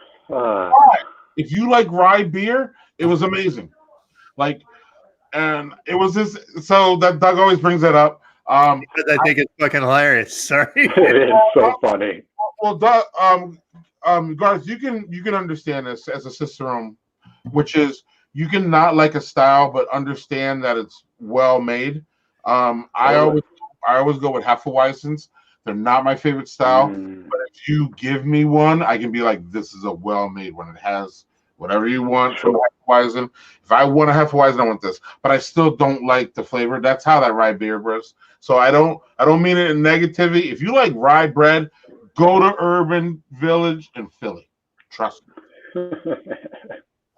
If you like rye beer, it was amazing. Like, and it was this. So that Doug always brings that up.
Because I think it's fucking hilarious. Sorry,
it is so funny.
Well, Doug, Garth, you can understand this as a cicerone, which is you can not like a style but understand that it's well made. I always go with Hefeweizens. They're not my favorite style, but if you give me one, I can be like, this is a well made one. It has whatever you want from Hefeweizen. If I want a Hefeweizen, I want this. But I still don't like the flavor. That's how that rye beer was. So I don't mean it in negativity. If you like rye bread, go to Urban Village in Philly. Trust me.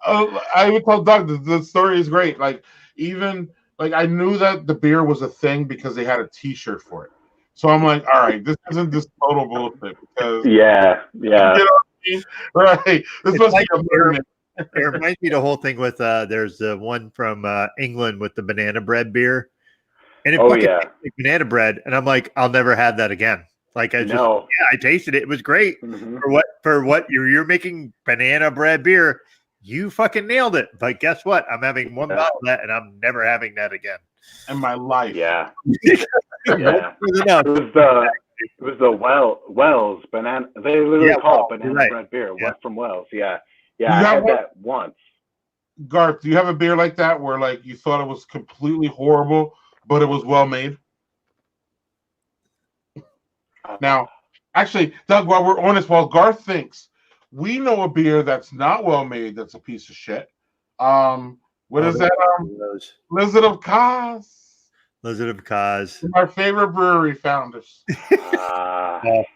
I would tell Doug the story is great. Like I knew that the beer was a thing because they had a T-shirt for it. So I'm like, all right, this isn't just total bullshit because
yeah.
You know what I mean? Right. This must
like
be a beer.
It reminds me the whole thing with there's the one from England with the banana bread beer. And it tastes like banana bread, and I'm like, I'll never have that again. Like I tasted it. It was great.
Mm-hmm.
For what you're making banana bread beer. You fucking nailed it. But guess what? I'm having one bottle of that, and I'm never having that again
in my life.
Yeah. It was the Wells banana. They literally call it banana bread beer. Yeah. From Wells. Yeah. Yeah. I had that once.
Garth, do you have a beer like that where like you thought it was completely horrible, but it was well made? Now, actually, Doug, while we're on this, while Garth thinks we know a beer that's not well made, that's a piece of shit. What is that?
Those
Lizard of Cause.
Lizard of Cause.
My favorite brewery, Founders.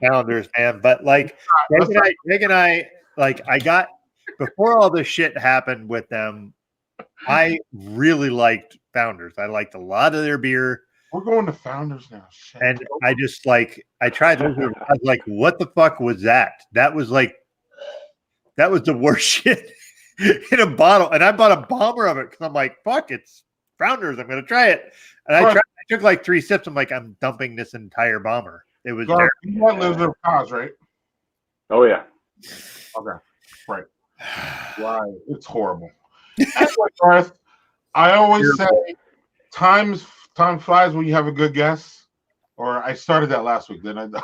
Founders, man. But like Greg and I, like I got before all this shit happened with them, I really liked Founders. I liked a lot of their beer.
We're going to Founders now. Shit.
And I just like I tried Lizard. I was like, what the fuck was that? That was the worst shit in a bottle. And I bought a bomber of it because I'm like, fuck, it's Founders. I'm gonna try it. And I took like 3 sips. I'm like, I'm dumping this entire bomber. It was
Garth, you got Lizard of Cause, right?
Oh yeah.
Okay. Right. Right. It's horrible. Anyway, Garth, I always say time flies when you have a good guest. Or I started that last week, didn't I?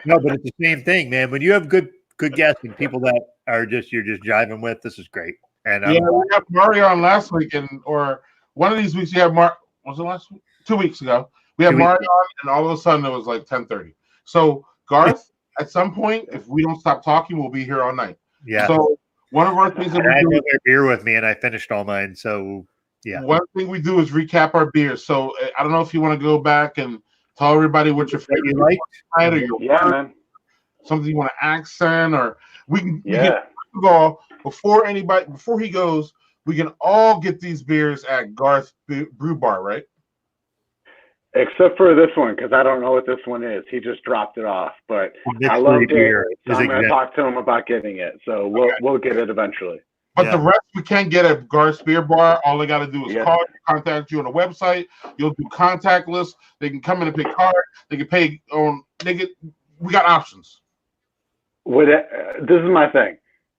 No, but it's the same thing, man. When you have good guests and people that are you're just jiving with, this is great. And
we had Mario on last week, or one of these weeks we had was it last week? 2 weeks ago. We had Mario on, and all of a sudden it was like 10:30. So Garth, at some point, if we don't stop talking, we'll be here all night.
Yeah.
So one of our things that
I had their beer with me, and I finished all mine. So yeah.
One thing we do is recap our beers. So I don't know if you want to go back and tell everybody what your favorite
you like,
or your
man.
Something you want to accent, or we can go before he goes. We can all get these beers at Garth Brew Bar, right?
Except for this one, because I don't know what this one is. He just dropped it off, but I loved it. So I'm going to talk to him about getting it. So we'll get it eventually.
But the rest we can't get at Garth's Beer Bar. All they got to do is contact you on the website. You'll do contactless. They can come in and pay card. They can pay on. We got options.
This is my thing.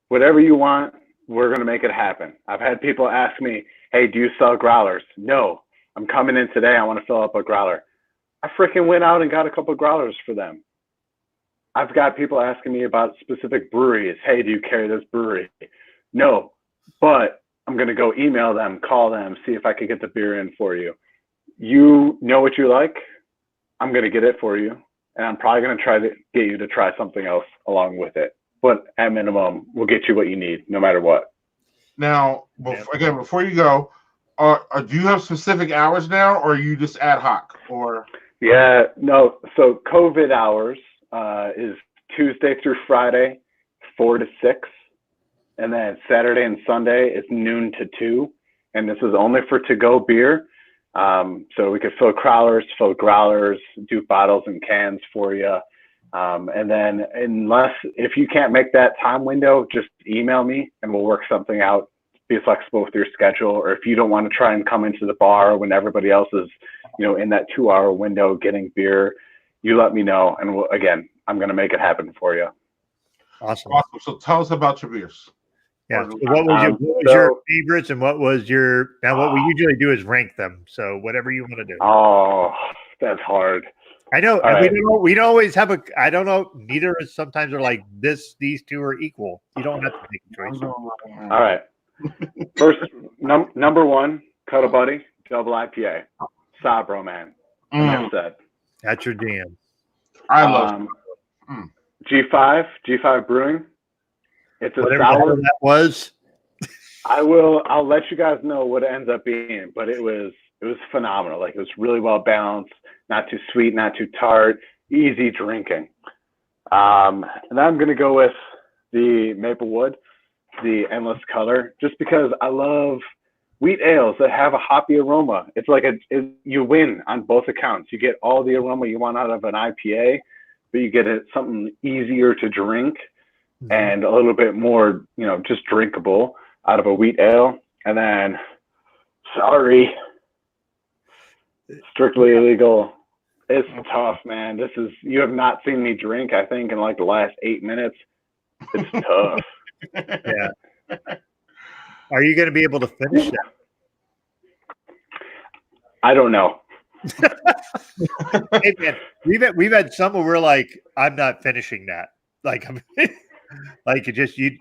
Whatever you want, we're going to make it happen. I've had people ask me, hey, do you sell growlers? No, I'm coming in today. I want to fill up a growler. I freaking went out and got a couple of growlers for them. I've got people asking me about specific breweries. Hey, do you carry this brewery? No, but I'm going to go email them, call them, see if I can get the beer in for you. You know what you like? I'm going to get it for you. And I'm probably going to try to get you to try something else along with it. But at minimum, we'll get you what you need, no matter what.
Now, before you go, do you have specific hours now, or are you just ad hoc?
Yeah, no. So COVID hours is Tuesday through Friday, 4 to 6. And then Saturday and Sunday is noon to 2. And this is only for to-go beer. So we could fill growlers, do bottles and cans for you. And then if you can't make that time window, just email me and we'll work something out. Be flexible with your schedule. Or if you don't want to try and come into the bar when everybody else is, in that 2-hour window getting beer, you let me know. And I'm going to make it happen for you.
Awesome.
So tell us about your beers.
Yeah. So what was your favorites, and what was what we usually do is rank them. So whatever you want to do.
Oh, that's hard.
I know. And we don't always have I don't know. Neither is sometimes are like this. These two are equal. You don't have to make a choice.
All right. First, number one, Cuddle Buddy, double IPA. Sabro, man. Enough said.
That's your jam.
I love
G5 Brewing. It's a
whatever
sour.
That was.
I'll let you guys know what it ends up being, but it was phenomenal. Like, it was really well balanced, not too sweet, not too tart, easy drinking. And then I'm gonna go with the Maplewood, the Endless Color, just because I love wheat ales that have a hoppy aroma. It's like you win on both accounts. You get all the aroma you want out of an IPA, but you get something easier to drink and a little bit more, just drinkable out of a wheat ale. And then, Strictly Illegal. It's tough, man. You have not seen me drink, I think, in like the last 8 minutes. It's tough.
Yeah. Are you going to be able to finish that?
I don't know.
Hey, man, we've had some where we're like, I'm not finishing that. Like,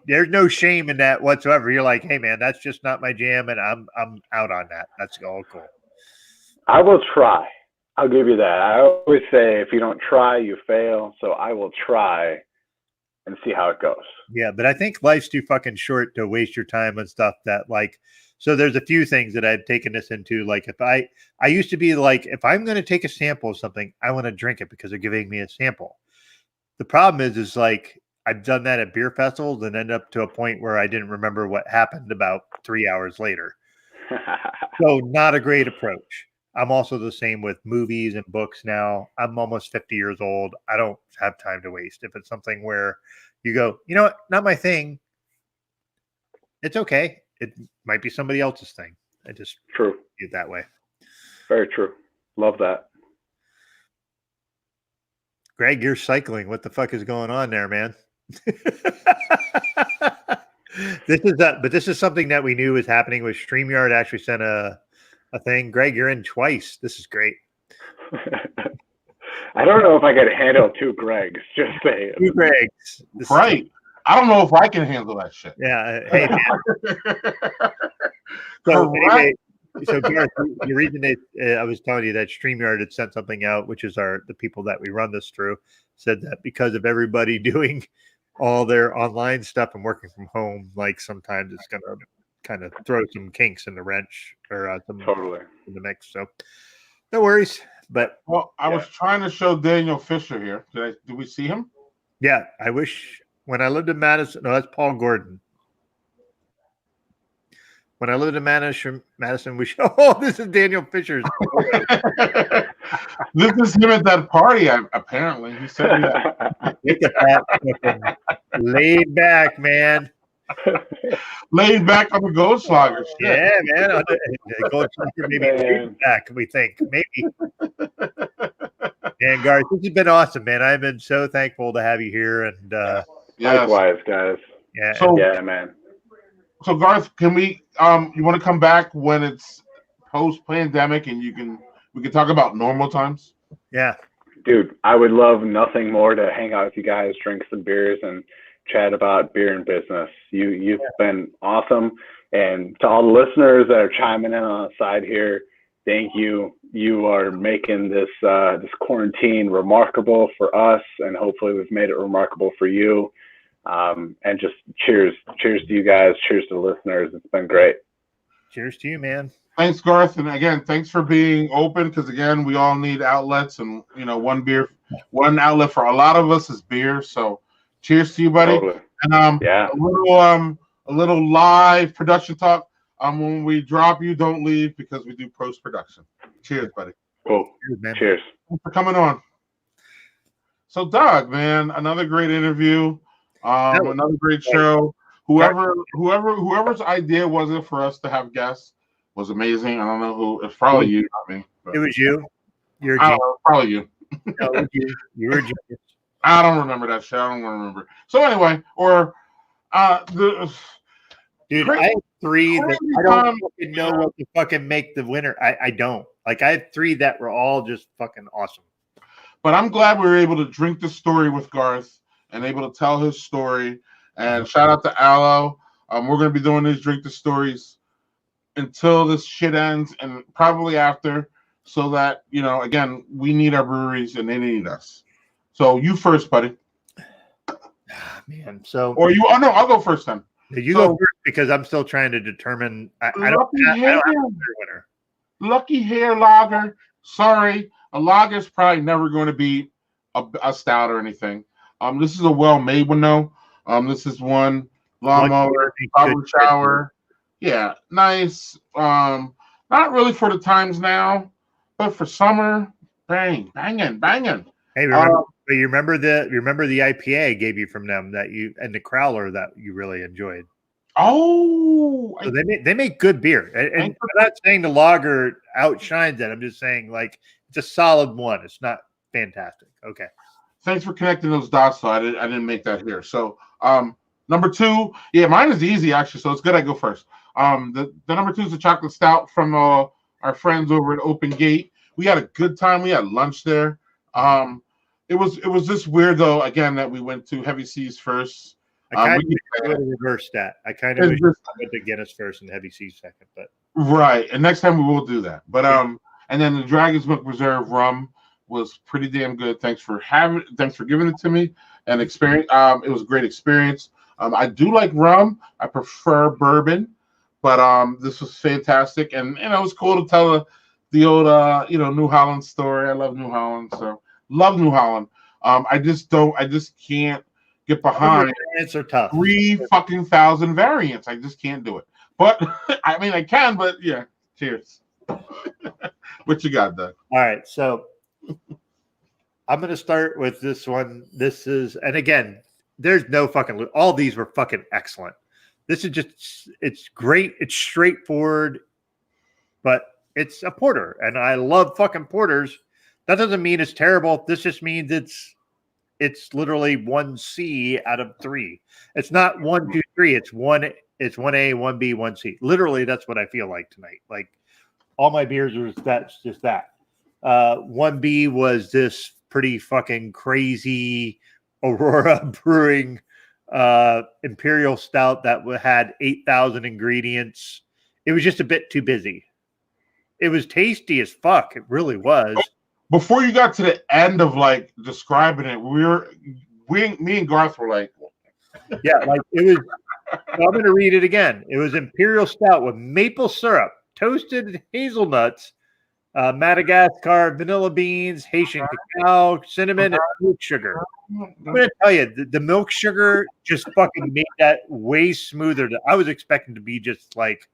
there's no shame in that whatsoever. You're like, hey man, that's just not my jam, and I'm out on that. That's all cool.
I will try. I'll give you that. I always say, if you don't try, you fail. So I will try and see how it goes.
Yeah, but I think life's too fucking short to waste your time on stuff that like. So there's a few things that I've taken this into. Like if I used to be like, if I'm going to take a sample of something, I want to drink it because they're giving me a sample. The problem is like I've done that at beer festivals and end up to a point where I didn't remember what happened about 3 hours later. So not a great approach. I'm also the same with movies and books now. I'm almost 50 years old. I don't have time to waste. If it's something where you go, you know what, not my thing, it's okay. It might be somebody else's thing. I just
True.
do it that way. Very
true. Love that.
Greg, you're cycling. What the fuck is going on there, man? This is something that we knew was happening with StreamYard. Actually sent a thing. Greg, you're in twice. This is great.
I don't know if I could handle two Gregs. Just saying.
Two Gregs.
Right. I don't know if I can handle that shit.
Yeah. Hey, man. So Garth, the reason I was telling you that StreamYard had sent something out, which is the people that we run this through, said that because of everybody doing all their online stuff and working from home, like sometimes it's going to kind of throw some kinks in the wrench or some
totally
in the mix. So no worries. But
I was trying to show Daniel Fisher here. Did we see him?
Yeah, I wish when I lived in Madison. No, that's Paul Gordon. When I lived in Madison, we show. Oh, this is Daniel Fisher's.
This is him at that party. Apparently, he said that.
Look at that, laid back, man.
Laid back on the Goldschlager.
Yeah, man. Goldschlager maybe laid back. We think maybe. And Garth, this has been awesome, man. I've been so thankful to have you here, and
likewise, guys.
Yeah.
So,
yeah, man.
So Garth, can we? You want to come back when it's post-pandemic, and we can talk about normal times?
Yeah,
dude, I would love nothing more to hang out with you guys, drink some beers, and chat about beer and business. You've been awesome, and to all the listeners that are chiming in on the side here, thank you. You are making this quarantine remarkable for us, and hopefully we've made it remarkable for you. And just cheers to you guys. Cheers to the listeners. It's been great.
Cheers to you, man.
Thanks, Garth. And again, thanks for being open, because again, we all need outlets, and one outlet for a lot of us is beer. So cheers to you, buddy.
Totally.
And a little live production talk. When we drop you, don't leave, because we do post-production. Cheers, buddy.
Cool.
Cheers, man.
Cheers.
Thanks for coming on. So Doug, man, another great interview. Another great show. Whoever's idea was it for us to have guests was amazing. I don't know who. It's probably you, not me.
It was you. You're
probably you.
No, it was you. You were a genius.
I don't remember that shit. I don't remember. So anyway,
dude, I have three that I don't fucking know what to fucking make the winner. I don't. Like, I have three that were all just fucking awesome.
But I'm glad we were able to drink the story with Garth and able to tell his story. And shout out to Aloe. We're going to be doing these drink the stories until this shit ends, and probably after, so that, again, we need our breweries and they need us. So you first, buddy.
Man, so
I'll go first then.
You go first, because I'm still trying to determine. I don't have a winner.
Lucky Hair Lager. Sorry, a lager is probably never going to be a stout or anything. This is a well-made one though. This is one lawnmower, shower. Yeah, nice. Not really for the times now, but for summer, banging.
Hey, remember the IPA I gave you from them and the Crowler that you really enjoyed.
Oh,
so they make good beer, and I'm not saying the lager outshines it. I'm just saying, like, it's a solid one. It's not fantastic. Okay.
Thanks for connecting those dots. So I didn't make that here. So number two, mine is easy actually. So it's good I go first. The number two is a chocolate stout from our friends over at Open Gate. We had a good time. We had lunch there. It was just weird though. Again, that we went to Heavy Seas first.
I kind of would have reversed that. I kind of wish I went to Guinness first and Heavy Seas second, but
right. And next time we will do that. But and then the Dragon's Milk Reserve rum was pretty damn good. Thanks for giving it to me and experience. It was a great experience. I do like rum. I prefer bourbon, but this was fantastic, and it was cool to tell the old New Holland story. I love New Holland, so love New Holland. I just can't get behind.
Variants are tough.
3,000 variants. I just can't do it. But I mean, I can. But yeah, cheers. What you got, Doug?
All right, so I'm going to start with this one. This is, and again, there's no fucking. All these were fucking excellent. This is just, it's great. It's straightforward, but it's a porter, and I love fucking porters. That doesn't mean it's terrible. This just means it's literally 1C out of 3. It's not 1, 2, 3. It's 1. It's 1A, 1B, 1C. Literally, that's what I feel like tonight. Like all my beers was that's just that. 1B was this pretty fucking crazy Aurora Brewing Imperial Stout that had 8,000 ingredients. It was just a bit too busy. It was tasty as fuck. It really was.
Before you got to the end of like describing it, me and Garth were like,
yeah, like it was. I'm going to read it again. It was Imperial Stout with maple syrup, toasted hazelnuts, Madagascar vanilla beans, Haitian cacao, cinnamon, and milk sugar. I'm going to tell you, the milk sugar just fucking made that way smoother. I was expecting to be just like,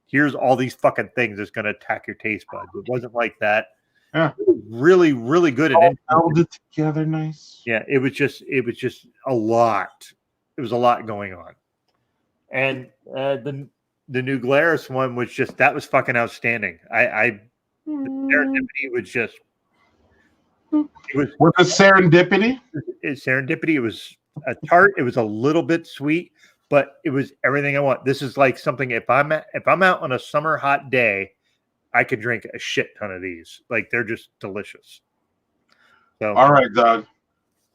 here's all these fucking things that's going to attack your taste buds. It wasn't like that.
Yeah.
It was really, really good.
All melded together, nice.
Yeah, it was just a lot. It was a lot going on. And the new Glarus one was just, that was fucking outstanding. The serendipity was just,
What the serendipity?
Serendipity. It was a tart. It was a little bit sweet, but it was everything I want. This is like something, if I'm out on a summer hot day, I could drink a shit ton of these. Like they're just delicious. So
all right, Doug.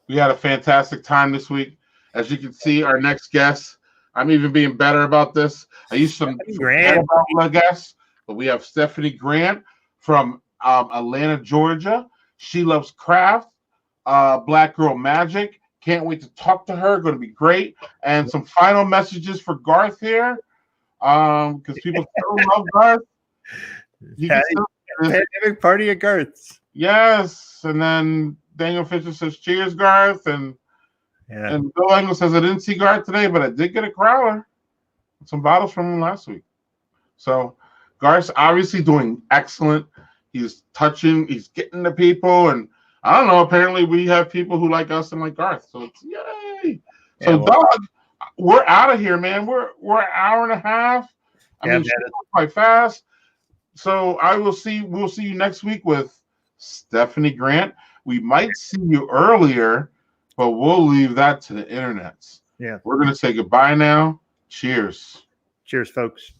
We had a fantastic time this week. As you can see, our next guest, I'm even being better about this. I used to forget about my guests, but we have Stephanie Grant from Atlanta, Georgia. She loves craft, Black Girl Magic. Can't wait to talk to her. Going to be great. And some final messages for Garth here, because people still love Garth.
Pandemic party at Garth's.
Yes, and then Daniel Fisher says, "Cheers, Garth," and Bill Engel says, "I didn't see Garth today, but I did get a growler, some bottles from him last week." So Garth's obviously doing excellent. He's getting to people, and I don't know. Apparently, we have people who like us and like Garth, so it's yay. So, Doug, we're out of here, man. We're an hour and a half. I mean, quite fast. So we'll see you next week with Stephanie Grant. We might see you earlier, but we'll leave that to the internets.
Yeah.
We're going to say goodbye now. Cheers.
Cheers, folks.